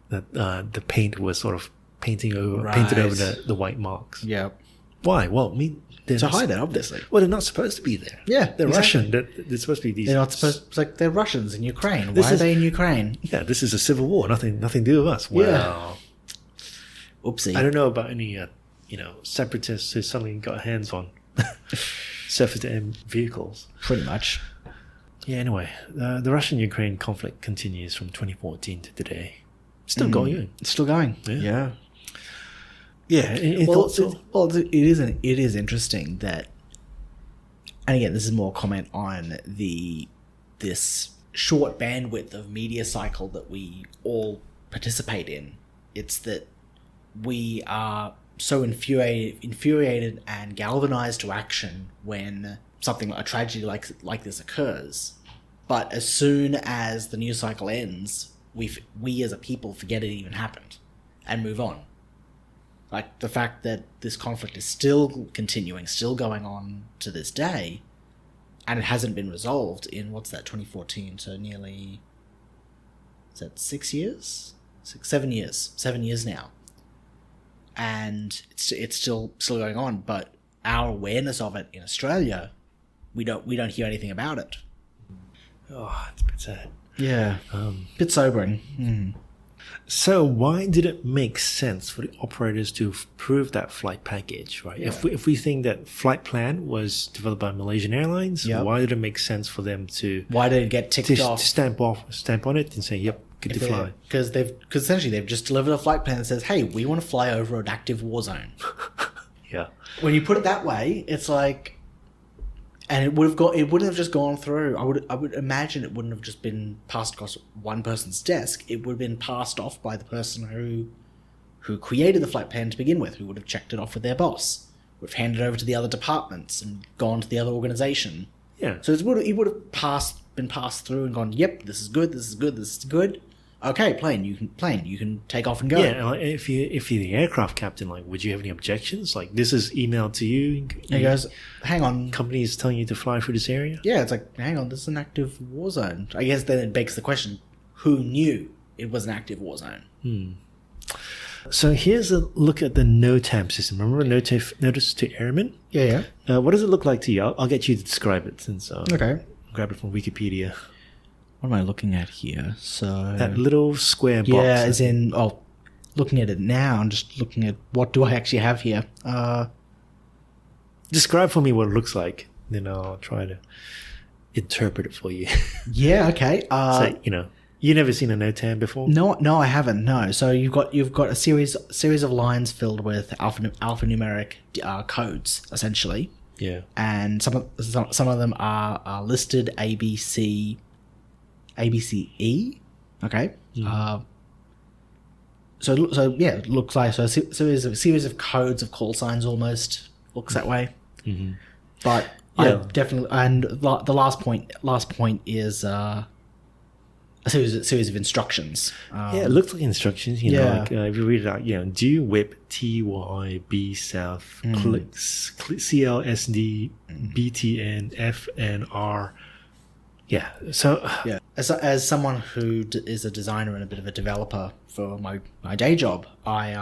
that the paint was sort of painted over the white marks. Yeah. Why? Well, to hide it, obviously. Well, they're not supposed to be there. Yeah, they're Russian. They're supposed to be these. They're not supposed. It's like they're Russians in Ukraine. Why are they in Ukraine? Yeah, this is a civil war. Nothing to do with us. Wow. Yeah. Oopsie. I don't know about any separatists who suddenly got hands on surface-to-air vehicles. Pretty much. Yeah. Anyway, the Russian-Ukraine conflict continues from 2014 to today. Still going on. It's still going. Yeah. It is interesting that, and again, this is more a comment on this short bandwidth of media cycle that we all participate in. It's that we are so infuriated and galvanized to action when something a tragedy like this occurs, but as soon as the news cycle ends, we as a people forget it even happened and move on. Like the fact that this conflict is still continuing, still going on to this day, and it hasn't been resolved in 2014, so nearly, is that 6 years? 7 years. 7 years now. And it's still going on, but our awareness of it in Australia, we don't hear anything about it. Oh, it's a bit sad. Yeah. Bit sobering. So why did it make sense for the operators to approve that flight package, right? Yeah. If we think that flight plan was developed by Malaysian Airlines, why did it make sense for them to... Why did it get ticked off? To stamp on it and say, yep, good to fly. Because essentially they've just delivered a flight plan that says, hey, we want to fly over an active war zone. Yeah. When you put it that way, it's like... And it wouldn't have just gone through. I would imagine it wouldn't have just been passed across one person's desk. It would have been passed off by the person who created the flight plan to begin with, who would have checked it off with their boss, would have handed it over to the other departments and gone to the other organization. Yeah. So it would have been passed through and gone, yep, this is good, this is good, this is good. Okay, plane, you can take off and go. Yeah, like if you're the aircraft captain, like, would you have any objections? Like, this is emailed to you. He goes, hang on. Company is telling you to fly through this area? Yeah, it's like, hang on, this is an active war zone. I guess then it begs the question, who knew it was an active war zone? So here's a look at the NOTAM system. Remember Notice to Airmen? Yeah. What does it look like to you? I'll get you to describe it since okay. Grab it from Wikipedia. What am I looking at here? So that little square box. Yeah, as in, looking at it now, I'm just looking at what do I actually have here. Describe for me what it looks like, then I'll try to interpret it for you. Yeah, okay. So, you've never seen a NOTAM before? No, I haven't. No. So you've got a series of lines filled with alphanumeric codes, essentially. Yeah. And some of them are listed ABCE. Okay. So it looks like a series of codes of call signs almost looks that way. Mm-hmm. But I Yeah. definitely. And the last point is a series of instructions. Yeah, it looks like instructions. You know, Yeah. like if you read it out, do whip TY B South CLSD BTN FNR. Yeah. So Yeah, as someone who is a designer and a bit of a developer for my day job, I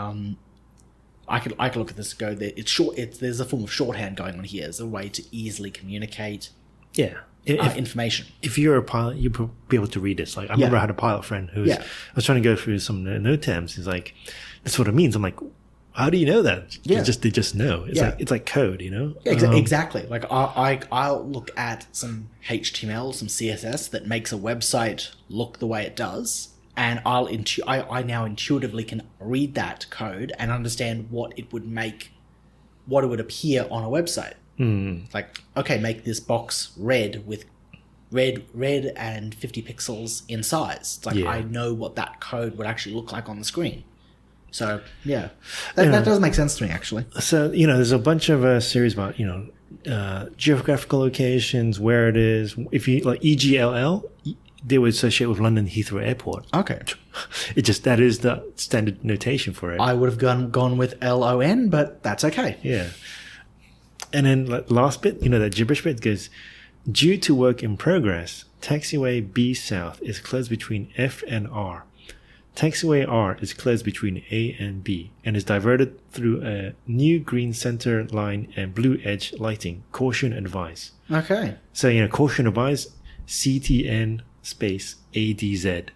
could look at this and go, it's short. There's a form of shorthand going on here. There's a way to easily communicate yeah. information. If you're a pilot, you'll be able to read this. Like I remember I had a pilot friend who I was trying to go through some note terms. He's like, "That's what it means." I'm like, "How do you know that?" Yeah. They just know. It's like code, you know. Exactly. Like I'll look at some HTML, some CSS that makes a website look the way it does, and I now intuitively can read that code and understand what it would appear on a website. Like, okay, make this box red with red and 50 pixels in size. It's like I know what that code would actually look like on the screen. So that does make sense to me, actually. So there's a bunch of series about geographical locations, where it is. If you like EGLL, they would associate with London Heathrow Airport. Okay, that is the standard notation for it. I would have gone with LON, but that's okay. Yeah. And then last bit, that gibberish bit goes, due to work in progress, taxiway B South is closed between F and R. Taxiway R is closed between A and B and is diverted through a new green center line and blue edge lighting. Caution advice. Okay. So, caution advice, CTN space ADZ.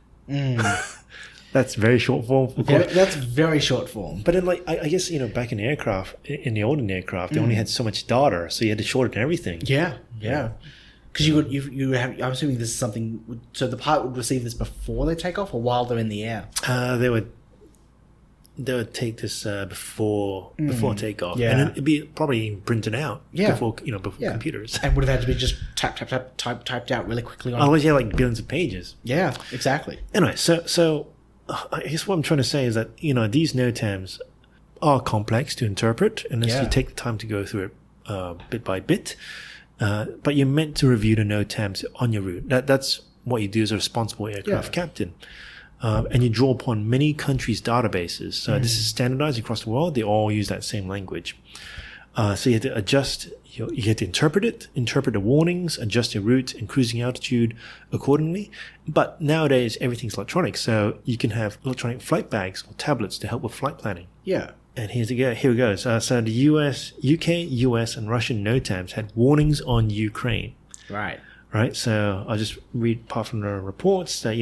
That's very short form. That's very short form. But then, I guess, back in the olden aircraft, they only had so much data, so you had to shorten everything. Yeah. Because you have. I'm assuming this is something. So the pilot would receive this before they take off, or while they're in the air. They would take this before takeoff, Yeah. and it'd be probably printed out. Yeah. Before computers. And would have had to be just typed out really quickly on. Otherwise, you had billions of pages. Yeah, exactly. Anyway, so I guess what I'm trying to say is that these NOTAMs are complex to interpret unless you take the time to go through it bit by bit. But you're meant to review the NOTAMs on your route. That's what you do as a responsible aircraft captain. And you draw upon many countries' databases. So this is standardized across the world. They all use that same language. So you have to adjust, you have to interpret the warnings, adjust your route and cruising altitude accordingly. But nowadays, everything's electronic. So you can have electronic flight bags or tablets to help with flight planning. Yeah. And here we go. So the UK, US, and Russian NOTAMs had warnings on Ukraine. Right. Right. So I'll just read part from the reports that,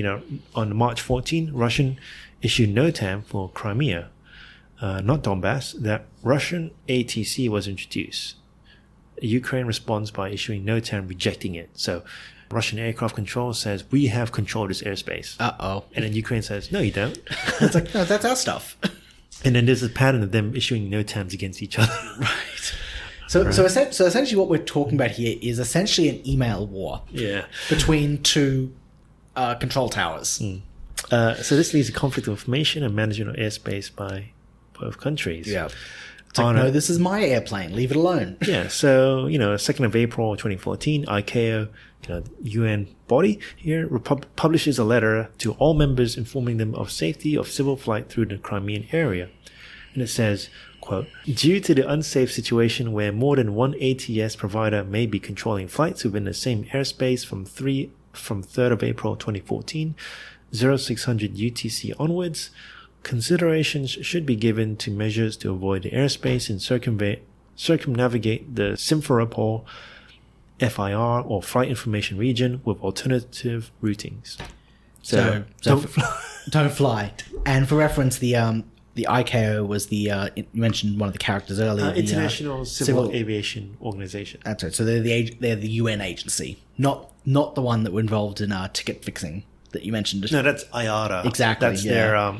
on March 14, Russian issued NOTAM for Crimea, not Donbass, that Russian ATC was introduced. Ukraine responds by issuing NOTAM rejecting it. So Russian aircraft control says, we have control of this airspace. Uh-oh. And then Ukraine says, no, you don't. It's like, no, that's our stuff. And then there's a pattern of them issuing NOTAMs against each other. Right. So essentially what we're talking about here is essentially an email war. Yeah. Between two control towers. So this leads to conflict of information and management of airspace by both countries. Yeah. It's like, no, this is my airplane. Leave it alone. Yeah. So, 2nd of April 2014, ICAO, UN body here, publishes a letter to all members informing them of safety of civil flight through the Crimean area. And it says, quote, due to the unsafe situation where more than one ATS provider may be controlling flights within the same airspace from 3rd of April 2014, 0600 UTC onwards, considerations should be given to measures to avoid the airspace and circumnavigate the Simferopol FIR or Flight Information Region with alternative routings. So don't fly. And for reference, the ICAO was you mentioned one of the characters earlier. International Civil Aviation Organization. That's right. So they're the UN agency, not the one that were involved in ticket fixing that you mentioned. No, that's IATA. Exactly. That's their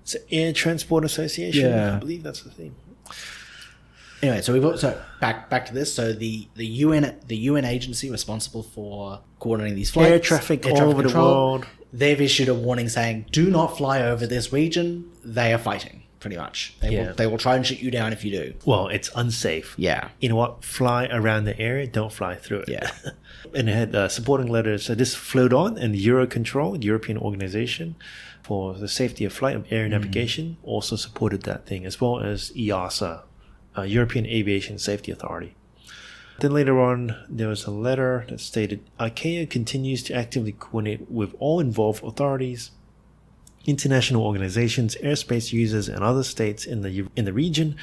it's Air Transport Association. Yeah. I believe that's the thing. Anyway, so back to this. So the UN agency responsible for coordinating these flights, air traffic all over the world. They've issued a warning saying, "Do not fly over this region. They are fighting." pretty much. Yeah. They will try and shoot you down if you do. Well, it's unsafe. Yeah. You know what? Fly around the area, don't fly through it. Yeah. And it had supporting letters. So this flowed on, and Eurocontrol, the European organization for the safety of flight and air navigation, also supported that thing, as well as EASA, European Aviation Safety Authority. Then later on, there was a letter that stated, ICAO continues to actively coordinate with all involved authorities, international organizations, airspace users, and other states in the region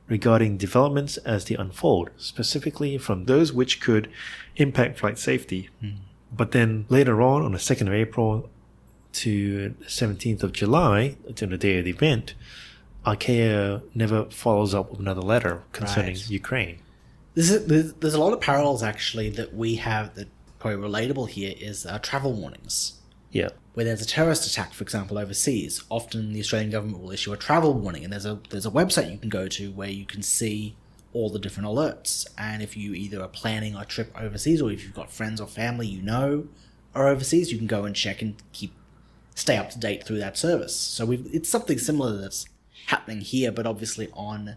regarding developments as they unfold, specifically from those which could impact flight safety. But then later on the 2nd of April to the 17th of July, to the day of the event, ICAO never follows up with another letter concerning Ukraine. There's a lot of parallels, actually, that we have that probably relatable here is travel warnings. Yeah. Where there's a terrorist attack, for example, overseas, often the Australian government will issue a travel warning, and there's a website you can go to where you can see all the different alerts. And if you either are planning a trip overseas, or if you've got friends or family you know are overseas, you can go and check and stay up to date through that service. So it's something similar that's happening here, but obviously on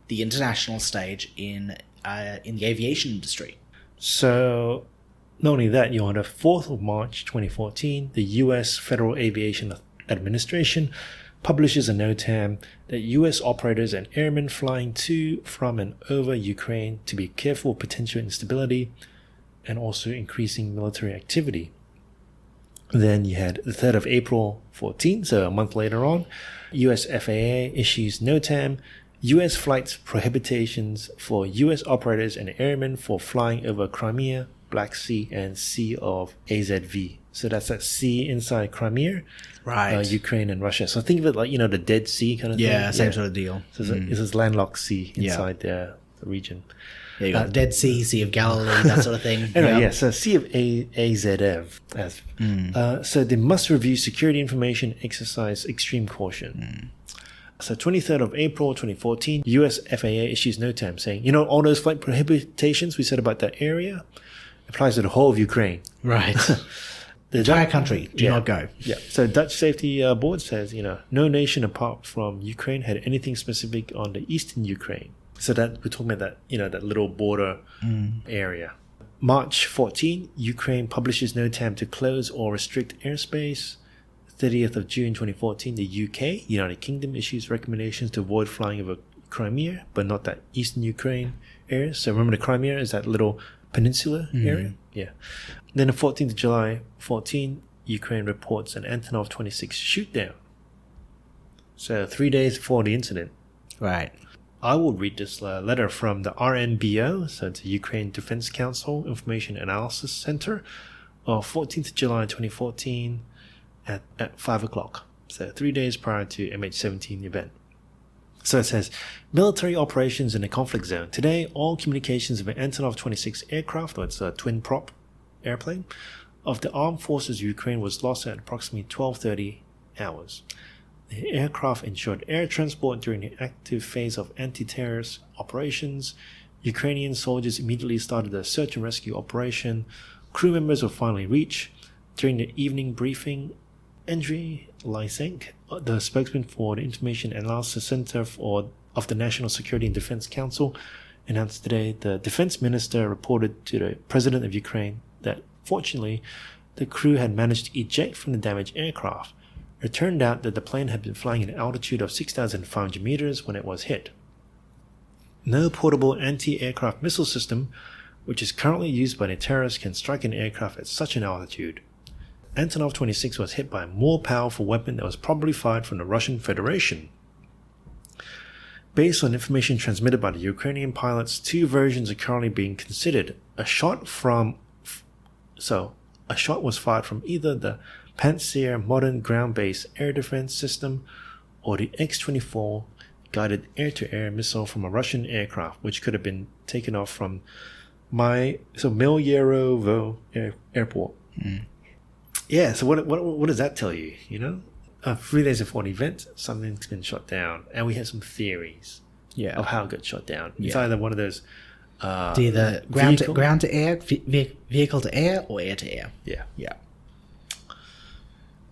the international stage in the aviation industry. So not only that, on the 4th of March 2014, the U.S. Federal Aviation Administration publishes a NOTAM that U.S. operators and airmen flying to, from, and over Ukraine to be careful of potential instability and also increasing military activity. Then you had the 3rd of April 14, so a month later on, U.S. FAA issues NOTAM, U.S. flights prohibitions for U.S. operators and airmen for flying over Crimea, Black Sea, and Sea of AZV. So that's that sea inside Crimea, Right. Ukraine and Russia. So think of it like, the Dead Sea kind of thing. Yeah, same sort of deal. So it's this landlocked sea inside the region. Yeah, you got the Dead Sea, Sea of Galilee, that sort of thing. Anyway, so Sea of AZV. So they must review security information, exercise extreme caution. So 23rd of April 2014, US FAA issues NOTAM saying, all those flight prohibitions we said about that area applies to the whole of Ukraine. Right. The entire country, do not go. Yeah. So Dutch Safety Board says, no nation apart from Ukraine had anything specific on the eastern Ukraine. So that we're talking about that, that little border area. March 14, Ukraine publishes NOTAM to close or restrict airspace. 30th of June 2014, the UK, United Kingdom, issues recommendations to avoid flying over Crimea, but not that eastern Ukraine area. So remember, the Crimea is that little peninsula area? Yeah. Then the 14th of July 14, Ukraine reports an Antonov 26 shoot down. So 3 days before the incident. Right. I will read this letter from the RNBO, so it's the Ukraine Defense Council Information Analysis Center, of 14th of July 2014 at 5 o'clock. So 3 days prior to MH17 event. So it says, military operations in a conflict zone. Today, all communications of an Antonov 26 aircraft, or it's a twin-prop airplane, of the armed forces of Ukraine was lost at approximately 12:30 hours. The aircraft ensured air transport during the active phase of anti-terrorist operations. Ukrainian soldiers immediately started a search and rescue operation. Crew members were finally reached. During the evening briefing, Andriy Lysenko, the spokesman for the Information Analysis Center of the National Security and Defense Council, announced today the defense minister reported to the president of Ukraine that, fortunately, the crew had managed to eject from the damaged aircraft. It turned out that the plane had been flying at an altitude of 6,500 meters when it was hit. No portable anti-aircraft missile system, which is currently used by the terrorists, can strike an aircraft at such an altitude. Antonov 26 was hit by a more powerful weapon that was probably fired from the Russian Federation. Based on information transmitted by the Ukrainian pilots, two versions are currently being considered. A shot was fired from either the Pantsir modern ground-based air defense system or the X-24 guided air-to-air missile from a Russian aircraft, which could have been taken off from Milyarovo airport. Yeah, so what does that tell you? 3 days before an event, something's been shot down, and we have some theories of how it got shot down. It's either one of those either ground to air, vehicle to air, or air to air. Yeah.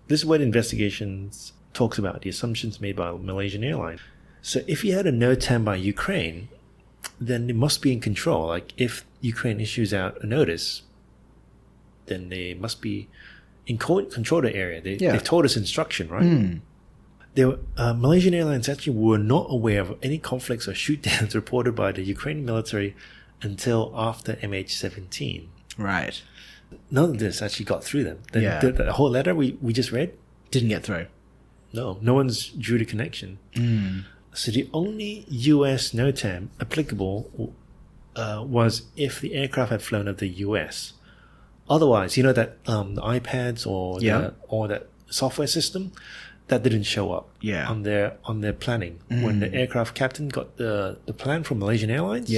This is what investigations talks about the assumptions made by Malaysian Airlines. So if you had a NOTAM by Ukraine, then it must be in control. Like if Ukraine issues out a notice, then they must be in control of the area. They've told us instruction, right? Malaysian Airlines actually were not aware of any conflicts or shoot-downs reported by the Ukrainian military until after MH17. Right. None of this actually got through them. The whole letter we just read didn't get through. No one's drew the connection. So the only US NOTAM applicable was if the aircraft had flown over the US. Otherwise, that the iPads or that software system that didn't show up on their planning when the aircraft captain got the plan from Malaysian Airlines.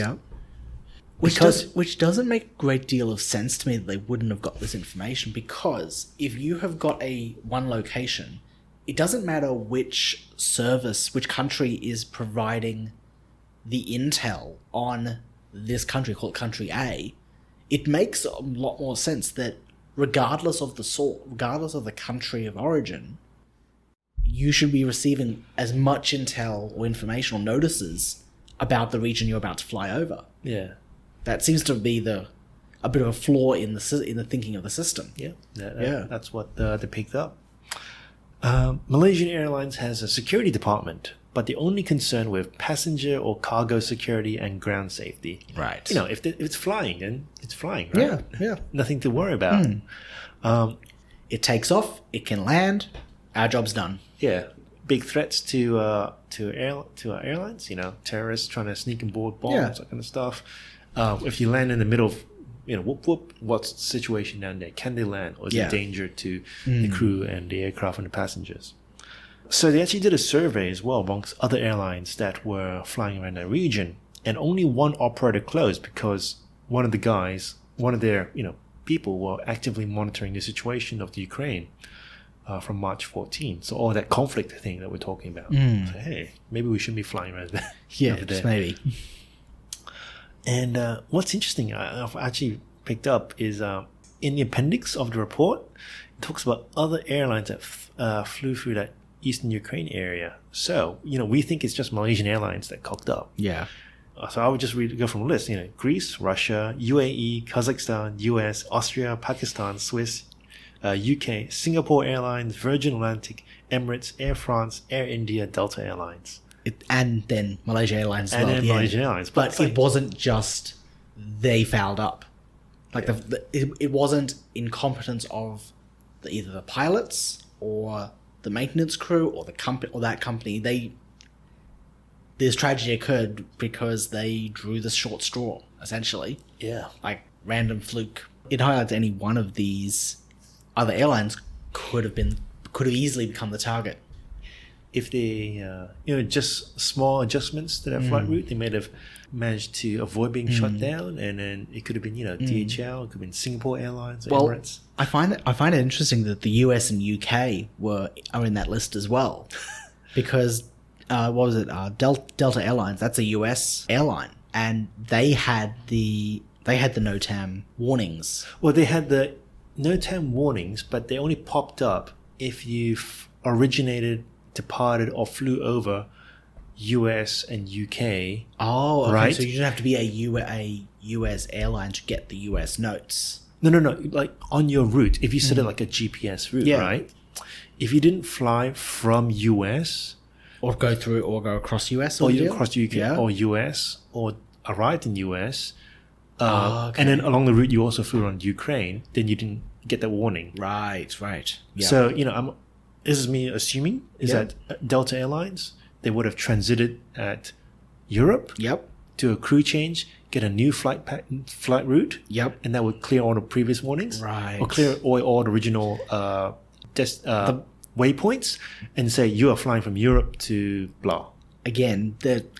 Which doesn't make a great deal of sense to me that they wouldn't have got this information, because if you have got one location, it doesn't matter which country is providing the intel on this country, called country A. It makes a lot more sense that regardless of the country of origin, you should be receiving as much intel or information or notices about the region you're about to fly over. Yeah. That seems to be a bit of a flaw in the thinking of the system. That's what they picked up. Malaysian Airlines has a security department, but they're only concerned with passenger or cargo security and ground safety. Right. If it's flying, then it's flying, right? Yeah. Nothing to worry about. It takes off, it can land, our job's done. Yeah. Big threats to our airlines, terrorists trying to sneak and board bombs, that kind of stuff. If you land in the middle of, whoop whoop, what's the situation down there? Can they land, or is it danger to the crew and the aircraft and the passengers? So they actually did a survey as well amongst other airlines that were flying around that region, and only one operator closed because one of their people were actively monitoring the situation of the Ukraine from March 14. So all that conflict thing that we're talking about. So, hey, maybe we shouldn't be flying around there. Yeah, just maybe. And what's interesting, I've actually picked up, is in the appendix of the report, it talks about other airlines that flew through that eastern Ukraine area. So, we think it's just Malaysian Airlines that cocked up. Yeah. So I would just go from the list. Greece, Russia, UAE, Kazakhstan, US, Austria, Pakistan, Swiss, UK, Singapore Airlines, Virgin Atlantic, Emirates, Air France, Air India, Delta Airlines. And then Malaysia Airlines as well. And then Malaysia Airlines. But it wasn't just they fouled up. It wasn't incompetence of either the pilots or the maintenance crew or the company or that company. This tragedy occurred because they drew the short straw, essentially. Yeah. Like random fluke. It highlights any one of these other airlines could have easily become the target. If they, just small adjustments to their flight route, they may have managed to avoid being shut down, and then it could have been, DHL, it could have been Singapore Airlines, Emirates. I find it interesting that the US and UK are in that list as well, because what was it? Delta Airlines. That's a US airline, and they had the NOTAM warnings. Well, they had the NOTAM warnings, but they only popped up if you've departed or flew over US and UK. Oh, okay. Right? So you didn't have to be a US airline to get the US notes. No. Like on your route, if you set it like a GPS route, right? If you didn't fly from US or go across US, or you across UK or US, or arrived in US, okay. and then along the route you also flew around Ukraine, then you didn't get that warning. Right. Yeah. So this is me assuming that Delta Airlines, they would have transited at Europe to a crew change, get a new flight route, and that would clear all the previous warnings, right? Or clear all the original waypoints, and say you are flying from Europe to blah. Again,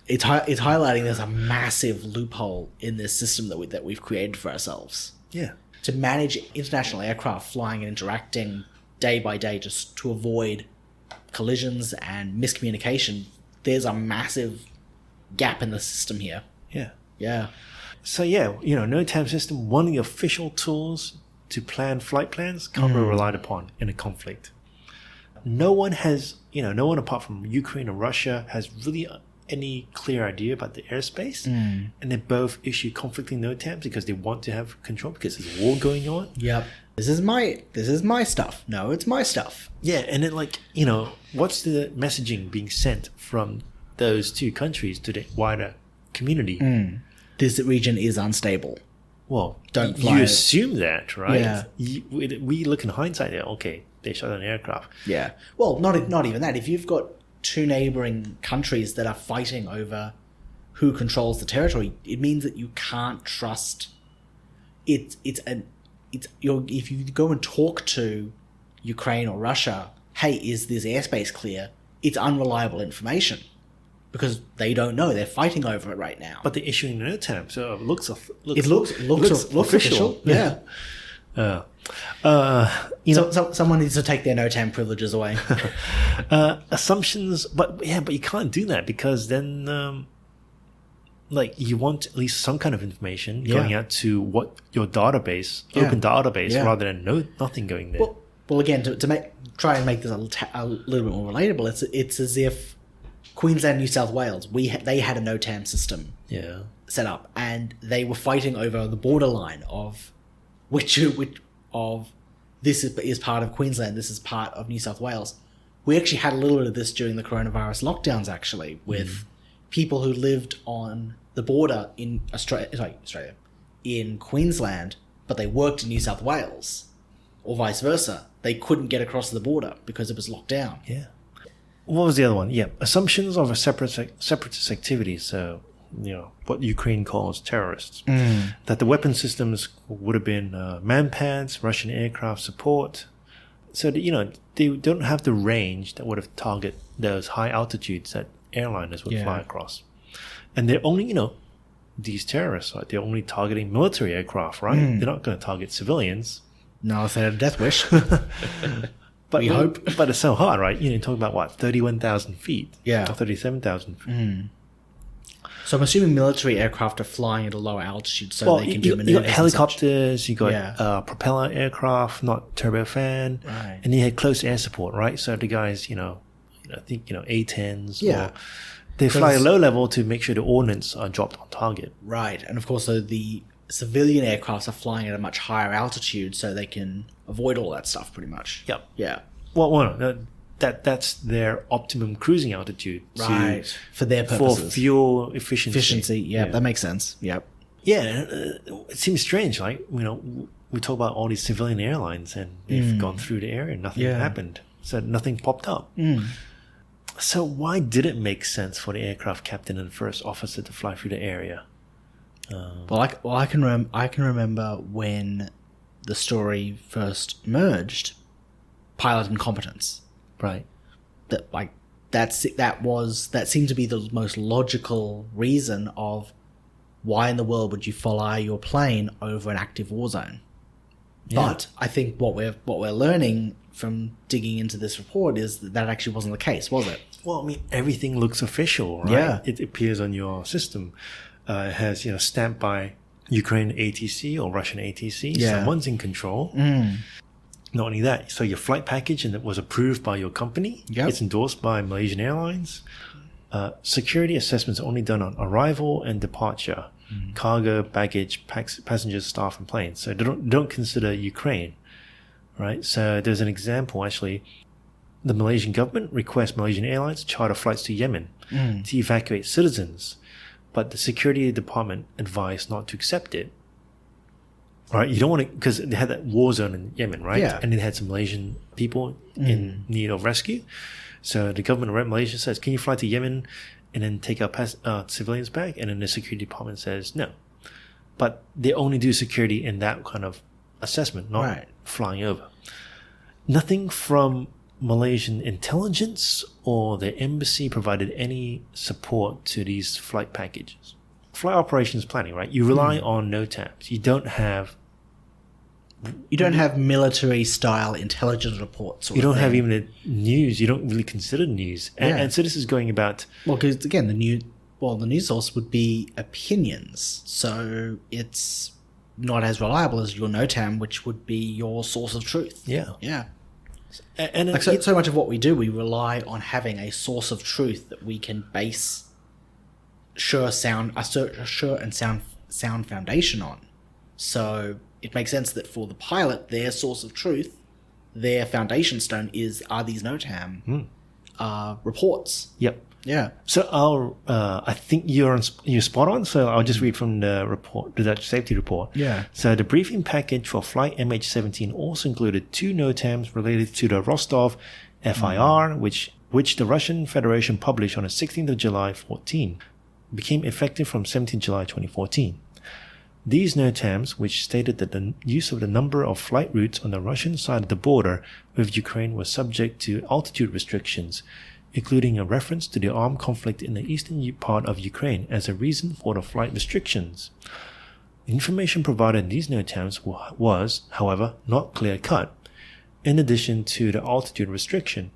it's highlighting there's a massive loophole in this system that we've created for ourselves. Yeah, to manage international aircraft flying and interacting day by day, just to avoid collisions and miscommunication, there's a massive gap in the system here. Yeah. So NOTAM system, one of the official tools to plan flight plans, can't be relied upon in a conflict. No one apart from Ukraine and Russia has really any clear idea about the airspace, and they both issue conflicting NOTAMs because they want to have control because there's a war going on. Yep. This is my stuff. No, it's my stuff. Yeah, and then what's the messaging being sent from those two countries to the wider community? This region is unstable. Well, Don't fly you it. assume that, right? Yeah. We look in hindsight. Okay, they shot an aircraft. Yeah. Well, not even that. If you've got two neighboring countries that are fighting over who controls the territory, it means that you can't trust. If you go and talk to Ukraine or Russia, hey, is this airspace clear? It's unreliable information because they don't know. They're fighting over it right now. But they're issuing an NOTAM, so it looks official. Yeah. So someone needs to take their NOTAM privileges away. Assumptions, but you can't do that because then, you want at least some kind of information going out to what your database, open database, rather than nothing going there. Well, again, to try and make this a little bit more relatable, it's as if Queensland, New South Wales, they had a NOTAM system set up, and they were fighting over the borderline of which of this is part of Queensland, this is part of New South Wales. We actually had a little bit of this during the coronavirus lockdowns, actually, with people who lived on the border in Australia, in Queensland, but they worked in New South Wales, or vice versa. They couldn't get across the border because it was locked down. Yeah. What was the other one? Yeah, assumptions of a separatist activity. So, what Ukraine calls terrorists. That the weapon systems would have been manpads, Russian aircraft support. So that, they don't have the range that would have targeted those high altitudes that airliners would fly across. And they're only, these terrorists, right? They're only targeting military aircraft, right? They're not going to target civilians. No, if they had a death wish. But we hope. But it's so hard, right? You're talking about 31,000 feet. Yeah. Or 37,000 feet. So I'm assuming military aircraft are flying at a lower altitude so they can do maneuvers. You got helicopters, you got propeller aircraft, not turbofan, right? And you had close air support, right? So the guys, I think A-10s, or they fly a low level to make sure the ordnance are dropped on target, right? And of course, so the civilian aircrafts are flying at a much higher altitude, so they can avoid all that stuff, pretty much. Yep. Yeah. Well, that's their optimum cruising altitude, right? For their purposes, for fuel efficiency. Yeah, that makes sense. Yep. Yeah, it seems strange, like we talk about all these civilian airlines and they've gone through the area and nothing happened, so nothing popped up. So why did it make sense for the aircraft captain and first officer to fly through the area? I can remember when the story first emerged, pilot incompetence. Right. That seemed to be the most logical reason of why in the world would you fly your plane over an active war zone. Yeah. But I think what we're learning from digging into this report is that actually wasn't the case, was it? Well, I mean, everything looks official, right? Yeah. It appears on your system. It has, stamped by Ukraine ATC or Russian ATC. Yeah. Someone's in control. Not only that, so your flight package and it was approved by your company. Yep. It's endorsed by Malaysian Airlines. Security assessments are only done on arrival and departure, cargo, baggage, passengers, staff, and planes. So they don't consider Ukraine, right? So there's an example, actually. The Malaysian government requests Malaysian Airlines charter flights to Yemen to evacuate citizens, but the security department advised not to accept it. Right, you don't want to, because they had that war zone in Yemen, right? Yeah. And they had some Malaysian people in need of rescue. So the government of Malaysia says, can you fly to Yemen and then take our civilians back? And then the security department says no. But they only do security in that kind of assessment, not flying over. Nothing from Malaysian intelligence or the embassy provided any support to these flight packages. Flight operations planning, right? You rely on NOTAMs. You don't have military style intelligence reports. You don't have even the news. You don't really consider news. And so this is going about... Well, because again, the news source would be opinions. So it's not as reliable as your NOTAM, which would be your source of truth. Yeah. Yeah. And so much of what we do, we rely on having a source of truth that we can base sure and sound foundation on. So it makes sense that for the pilot, their source of truth, their foundation stone are these NOTAM reports. Yep. Yeah. So I think you're spot on. So I'll just read from the report, the Dutch safety report. Yeah. So the briefing package for flight MH17 also included 2 NOTAMs related to the Rostov FIR, which the Russian Federation published on the 16th of July 14, became effective from 17th July 2014. These NOTAMs, which stated that the use of the number of flight routes on the Russian side of the border with Ukraine was subject to altitude restrictions, including a reference to the armed conflict in the eastern part of Ukraine as a reason for the flight restrictions. The information provided in these NOTAMs was, however, not clear-cut, in addition to the altitude restriction,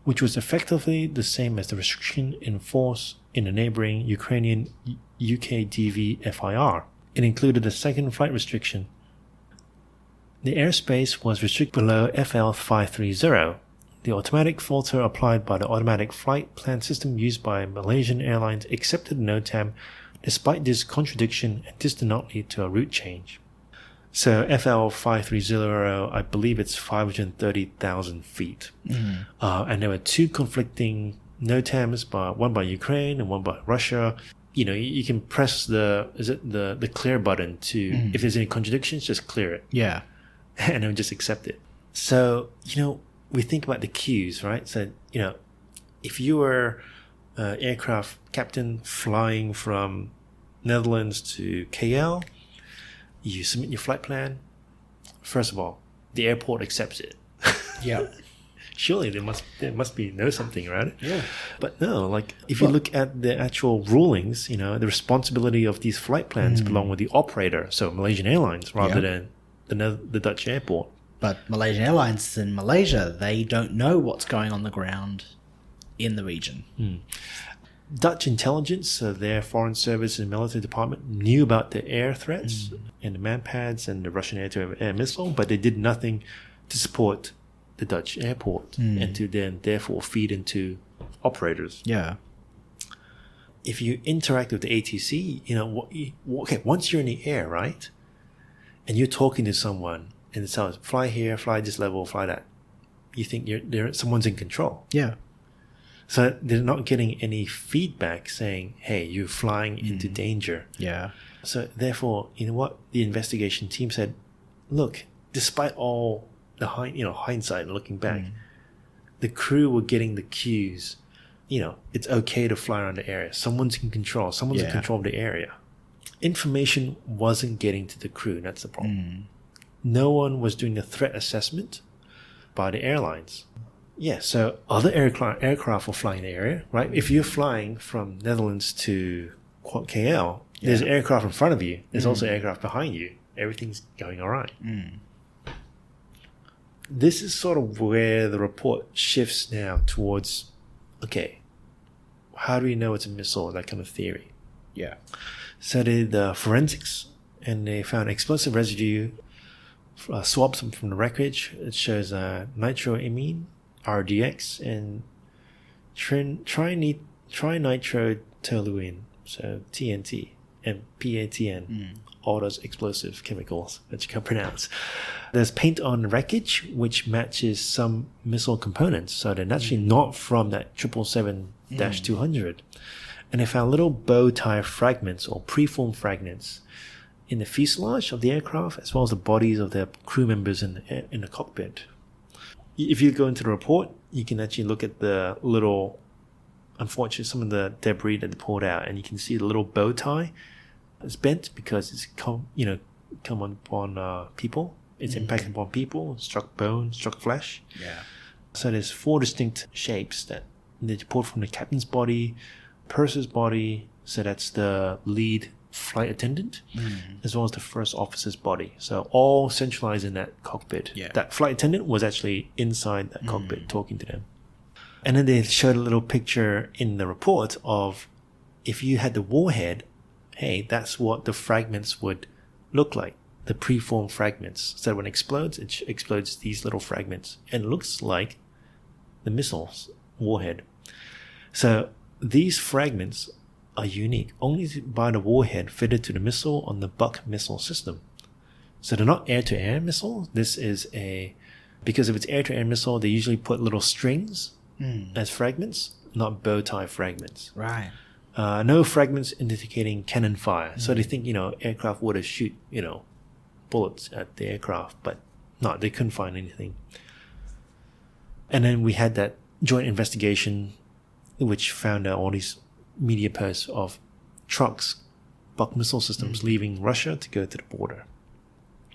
which was effectively the same as the restriction in force in the neighboring Ukrainian UKDV FIR. It included a second flight restriction. The airspace was restricted below FL 530. The automatic filter applied by the automatic flight plan system used by Malaysian Airlines accepted the NOTAM despite this contradiction, and this did not lead to a route change. So FL 530, I believe it's 530,000 feet. And there were 2 conflicting NOTAMs, one by Ukraine and one by Russia. You know, you can press the clear button to, if there's any contradictions, just clear it. Yeah. And then just accept it. So, we think about the queues, right? So, if you were an aircraft captain flying from Netherlands to KL, you submit your flight plan. First of all, the airport accepts it. Yeah. Surely there must be something, right? Yeah. But no, if you look at the actual rulings, the responsibility of these flight plans belong with the operator, so Malaysian Airlines, rather than the Dutch airport. But Malaysian Airlines in Malaysia, they don't know what's going on the ground in the region. Dutch intelligence, so their foreign service and military department, knew about the air threats and the manpads and the Russian air-to-air missile, but they did nothing to support the Dutch airport and to then therefore feed into operators. Yeah. If you interact with the ATC, once you're in the air, right, and you're talking to someone and it says, fly here, fly this level, fly that, you think someone's in control. Yeah. So they're not getting any feedback saying, hey, you're flying into danger. Yeah. So therefore, what the investigation team said, look, despite all the hindsight and looking back, the crew were getting the cues. It's okay to fly around the area. Someone's in control. Someone's in control of the area. Information wasn't getting to the crew. That's the problem. No one was doing the threat assessment by the airlines. Yeah, so other aircraft will fly in the area, right? If you're flying from Netherlands to KL, there's an aircraft in front of you. There's also aircraft behind you. Everything's going all right. This is sort of where the report shifts now towards, okay, how do we know it's a missile, that kind of theory? Yeah. So they did the forensics, and they found explosive residue swabs from the wreckage. It shows nitroamine, RDX, and trinitrotoluene, so TNT, and PATN, all those explosive chemicals that you can pronounce. There's paint on wreckage, which matches some missile components, so they're actually not from that 777-200. And they found little bow tie fragments or preformed fragments in the fuselage of the aircraft, as well as the bodies of the crew members in the cockpit. If you go into the report, you can actually look at the little, unfortunately, some of the debris that they pulled out, and you can see the little bow tie. It's bent because it's come upon people. It's impacted upon people, struck bone, struck flesh. Yeah. So there's 4 distinct shapes that they pulled from the captain's body, purser's body, so that's the lead flight attendant, as well as the first officer's body. So all centralized in that cockpit. Yeah. That flight attendant was actually inside that cockpit talking to them. And then they showed a little picture in the report of if you had the warhead, hey, that's what the fragments would look like, the preformed fragments. So when it explodes these little fragments, and it looks like the missile's warhead. So these fragments are unique only by the warhead fitted to the missile on the Buck missile system. So they're not air-to-air missiles. This is because if it's air-to-air missile, they usually put little strings as fragments, not bow tie fragments. Right. No fragments indicating cannon fire. So they think, aircraft would have shoot, bullets at the aircraft, but no, they couldn't find anything. And then we had that joint investigation, which found out all these media posts of trucks, Buck missile systems leaving Russia to go to the border.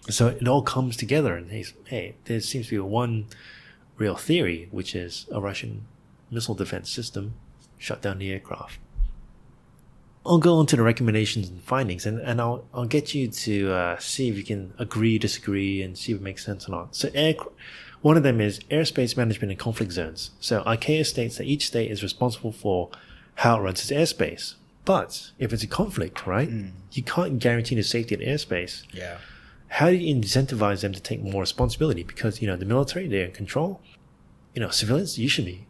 So it all comes together, and hey, there seems to be one real theory, which is a Russian missile defense system shut down the aircraft. I'll go on to the recommendations and findings, and I'll get you to see if you can agree, disagree, and see if it makes sense or not. So one of them is airspace management in conflict zones. So ICAO states that each state is responsible for how it runs its airspace. But if it's a conflict, right, you can't guarantee the safety of the airspace. Yeah. How do you incentivize them to take more responsibility? Because, the military, they're in control. Civilians, you should be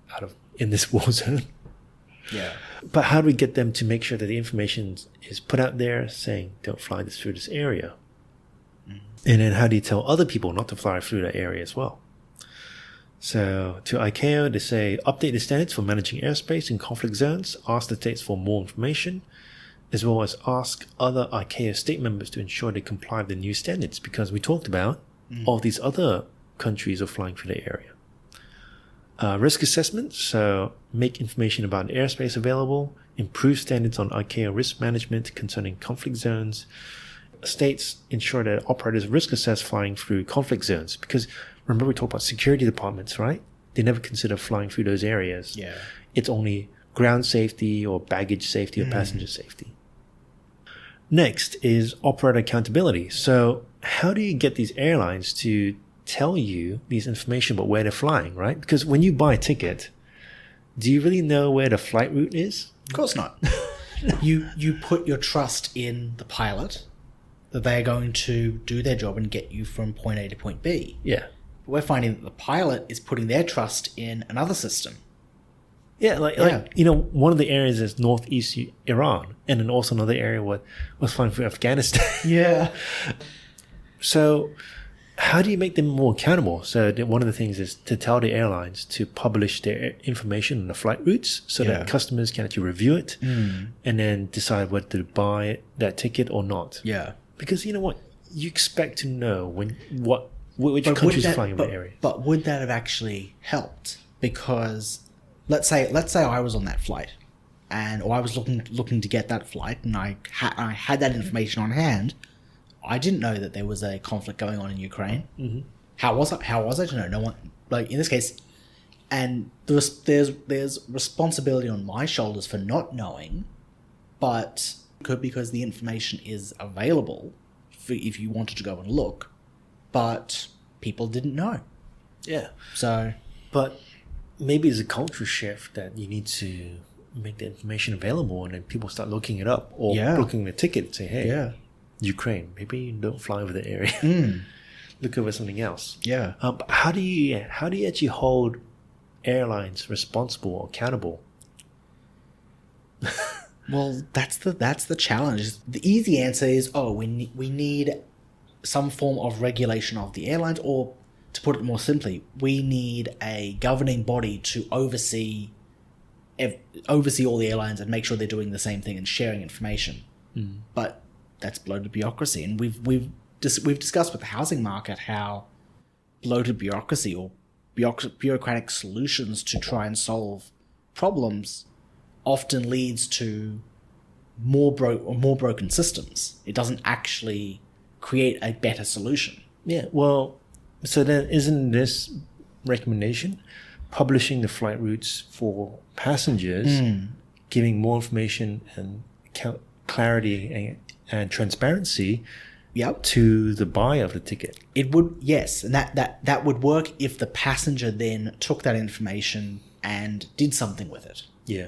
in this war zone. Yeah. But how do we get them to make sure that the information is put out there saying, don't fly through this area? And then how do you tell other people not to fly through that area as well? So to ICAO, they say, update the standards for managing airspace in conflict zones, ask the states for more information, as well as ask other ICAO state members to ensure they comply with the new standards, because we talked about all these other countries are flying through the area. Risk assessment, so make information about airspace available, improve standards on ICAO risk management concerning conflict zones. States ensure that operators risk assess flying through conflict zones, because remember we talked about security departments, right? They never consider flying through those areas. Yeah. It's only ground safety or baggage safety or passenger safety. Next is operator accountability. So how do you get these airlines to tell you these information about where they're flying, right? Because when you buy a ticket, do you really know where the flight route is? Of course not. You put your trust in the pilot that they're going to do their job and get you from point A to point B. Yeah. We're finding that the pilot is putting their trust in another system. Yeah, like one of the areas is northeast Iran, and then also another area was flying through Afghanistan. Yeah. So how do you make them more accountable? So one of the things is to tell the airlines to publish their information on the flight routes so that customers can actually review it and then decide whether to buy that ticket or not. Yeah. Because you know what? You expect to know which countries are flying in the area. But would that have actually helped? Because let's say I was on that flight, or I was looking to get that flight, and I had that information on hand. I didn't know that there was a conflict going on in Ukraine. Mm-hmm. How was I to know? No one, like in this case, and there's responsibility on my shoulders for not knowing, but because the information is available if you wanted to go and look, but people didn't know. Yeah. So, but maybe it's a culture shift that you need to make the information available, and then people start looking it up or booking the ticket and say, hey, Ukraine, maybe you don't fly over the area. Look over something else. Yeah. But how do you actually hold airlines responsible or accountable? Well, that's the challenge. The easy answer is, we need some form of regulation of the airlines, or to put it more simply, we need a governing body to oversee all the airlines and make sure they're doing the same thing and sharing information. But that's bloated bureaucracy, and we've discussed with the housing market how bloated bureaucracy or bureaucratic solutions to try and solve problems often leads to more broken systems. It doesn't actually create a better solution. Yeah. Well, so then isn't this recommendation publishing the flight routes for passengers, giving more information and clarity and transparency to the buyer of the ticket? It would, yes, and that would work if the passenger then took that information and did something with it. Yeah.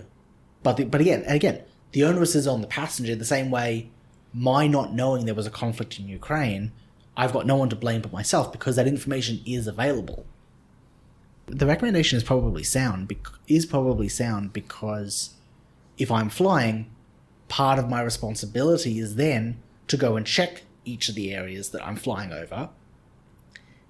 But again, the onus is on the passenger. The same way, my not knowing there was a conflict in Ukraine, I've got no one to blame but myself, because that information is available. The recommendation is probably sound because if I'm flying, part of my responsibility is then to go and check each of the areas that I'm flying over.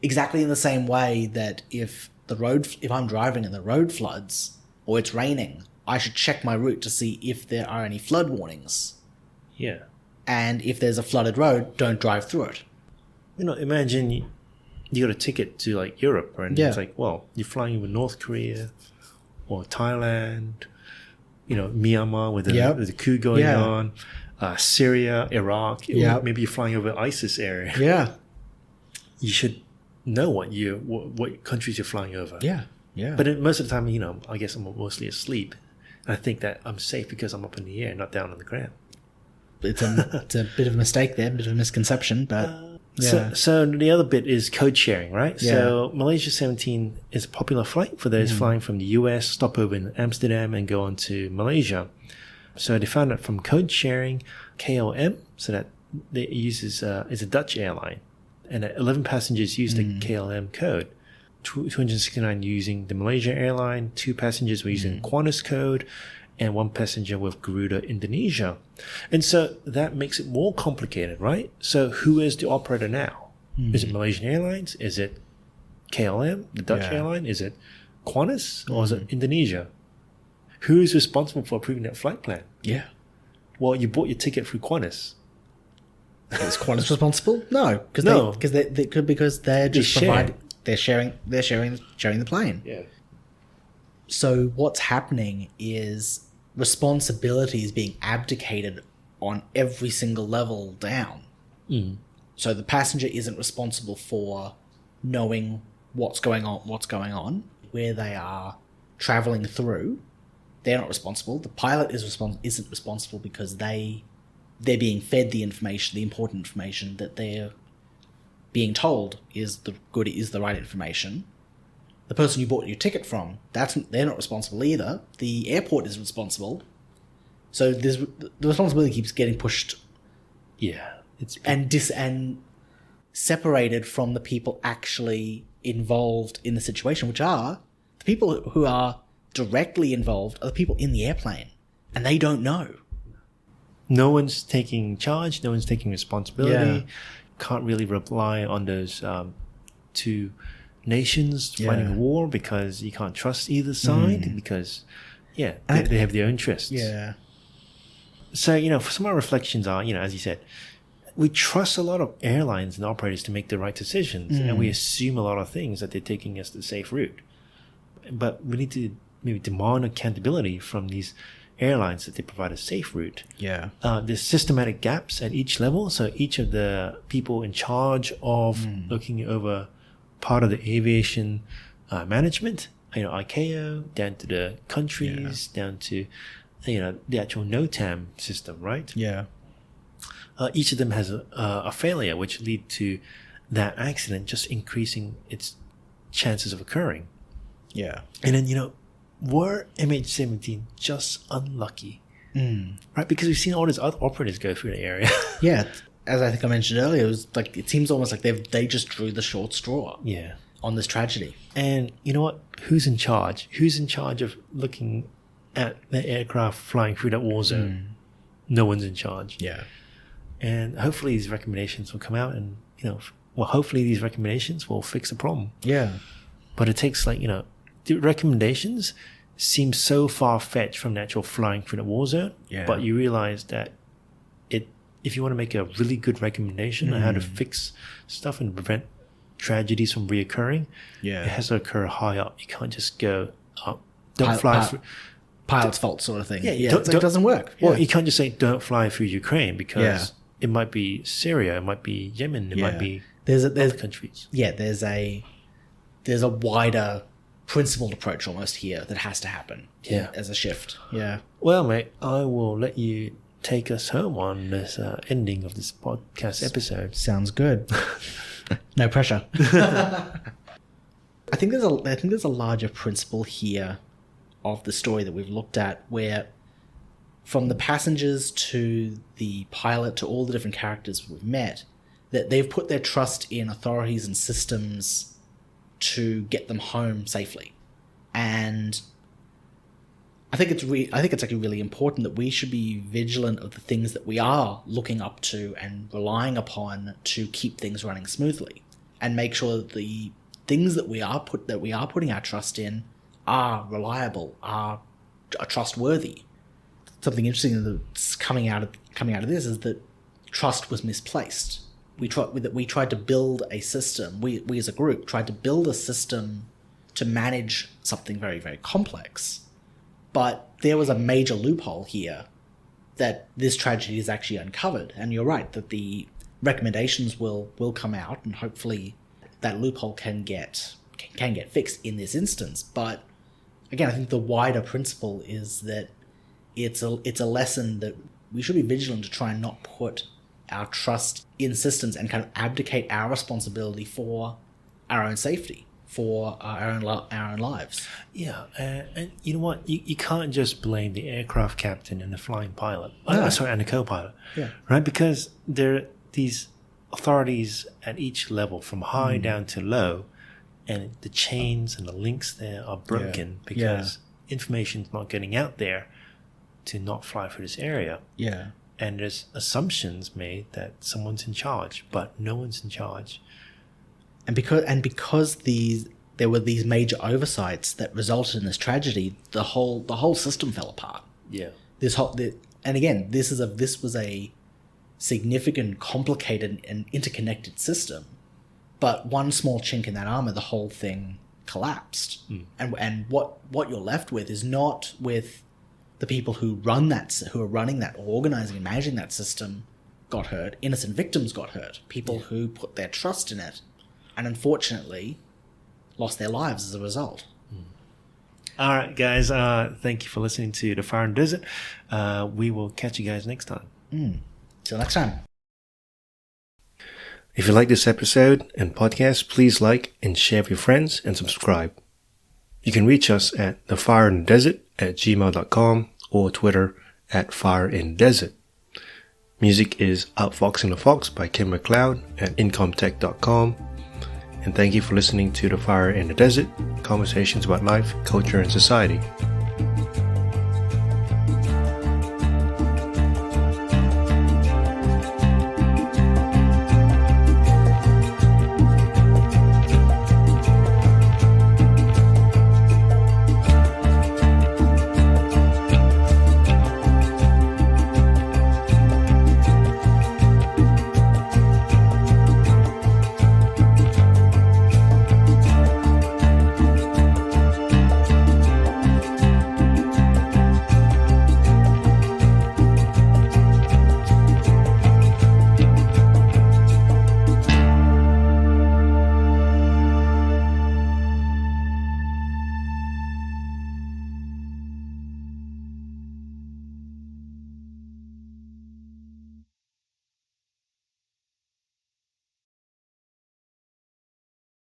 Exactly in the same way that if I'm driving and the road floods or it's raining, I should check my route to see if there are any flood warnings. Yeah. And if there's a flooded road, don't drive through it. Imagine you got a ticket to like Europe, and it's like, well, you're flying over North Korea or Thailand, Myanmar with the coup going on, Syria, Iraq, maybe you're flying over ISIS area. Yeah. You should know what countries you're flying over. Yeah. Yeah. But most of the time, I guess I'm mostly asleep. And I think that I'm safe because I'm up in the air, not down on the ground. It's a bit of a mistake there, a bit of a misconception, but So the other bit is code sharing, right? Yeah. So Malaysia 17 is a popular flight for those flying from the US, stop over in Amsterdam and go on to Malaysia. So they found out from code sharing, KLM, so that it uses is a Dutch airline, and 11 passengers use the KLM code. 269 using the Malaysia airline, 2 passengers were using Qantas code, and 1 passenger with Garuda Indonesia. And so that makes it more complicated, right? So who is the operator now? Is it Malaysian Airlines? Is it KLM, the Dutch airline? Is it Qantas? Or is it Indonesia? Who is responsible for approving that flight plan? yeah. Well, you bought your ticket through Qantas. Is Qantas responsible? No, because they're just share. providing. They're sharing the plane. Yeah. So what's happening is responsibility is being abdicated on every single level down. So the passenger isn't responsible for knowing what's going on, where they are traveling through. They're not responsible. The pilot isn't responsible because they're being fed the important information that they're being told is the right information. The person you bought your ticket from, they're not responsible either. The airport is responsible. So the responsibility keeps getting pushed. Yeah. And separated from the people actually involved in the situation, which are the people who are directly involved are the people in the airplane, and they don't know. No one's taking charge. No one's taking responsibility. Yeah. Can't really rely on those 2 nations fighting a war because you can't trust either side because, they have their own interests. Yeah. So, for some of our reflections are, as you said, we trust a lot of airlines and operators to make the right decisions, and we assume a lot of things that they're taking us the safe route. But we need to maybe demand accountability from these airlines that they provide a safe route. Yeah. There's systematic gaps at each level. So each of the people in charge of looking over part of the aviation management, ICAO, down to the countries, down to, the actual NOTAM system, right? Yeah. Each of them has a failure which lead to that accident just increasing its chances of occurring. Yeah. And then, were MH17 just unlucky? Right? Because we've seen all these other operators go through the area. Yeah. As I think I mentioned earlier, it was like, it seems almost like they just drew the short straw. Yeah. On this tragedy. And you know what? Who's in charge? Who's in charge of looking at the aircraft flying through that war zone? No one's in charge. Yeah. And hopefully these recommendations will come out and, hopefully these recommendations will fix the problem. Yeah. But it takes the recommendations seem so far-fetched from the actual flying through the war zone. Yeah. But you realize that if you want to make a really good recommendation on how to fix stuff and prevent tragedies from reoccurring, it has to occur high up. You can't just go up. Don't fly through. Pilot's fault sort of thing. Yeah, it doesn't work. Well, you can't just say don't fly through Ukraine because it might be Syria, it might be Yemen, it might be other countries. Yeah, there's a wider principled approach almost here that has to happen. Yeah, as a shift. Yeah. Well, mate, I will let you take us home on this ending of this podcast episode. Sounds good. No pressure. I think there's a larger principle here of the story that we've looked at, where from the passengers to the pilot to all the different characters we've met, that they've put their trust in authorities and systems to get them home safely. And I think it's actually really important that we should be vigilant of the things that we are looking up to and relying upon to keep things running smoothly, and make sure that the things that we are putting our trust in are reliable, are trustworthy. Something interesting that's coming out of this is that trust was misplaced. We tried to build a system. We as a group tried to build a system to manage something very, very complex. But there was a major loophole here that this tragedy is actually uncovered. And you're right that the recommendations will come out, and hopefully that loophole can get fixed in this instance. But again, I think the wider principle is that it's a lesson that we should be vigilant to try and not put our trust in systems and kind of abdicate our responsibility for our own safety, for our own lives. Yeah, and you know what? You can't just blame the aircraft captain and the flying pilot. No. And the co-pilot. Yeah. Right? Because there are these authorities at each level, from high down to low, and the chains and the links there are broken because information's not getting out there to not fly through this area. Yeah. And there's assumptions made that someone's in charge, but no one's in charge. And because there were these major oversights that resulted in this tragedy, the whole system fell apart. Yeah. And again, this was a significant, complicated, and interconnected system. But one small chink in that armor, the whole thing collapsed. And what you're left with is not with the people who are running that, or organizing and managing that system got hurt. Innocent victims got hurt. People who put their trust in it and unfortunately lost their lives as a result. All right, guys. Thank you for listening to The Fire and Desert. We will catch you guys next time. Till next time. If you like this episode and podcast, please like and share with your friends and subscribe. You can reach us at thefireinthedesert@gmail.com or Twitter @fireinDesert. Music is Outfoxing the Fox by Kim Macleoud at incomtech.com. And thank you for listening to The Fire in the Desert, conversations about life, culture, and society.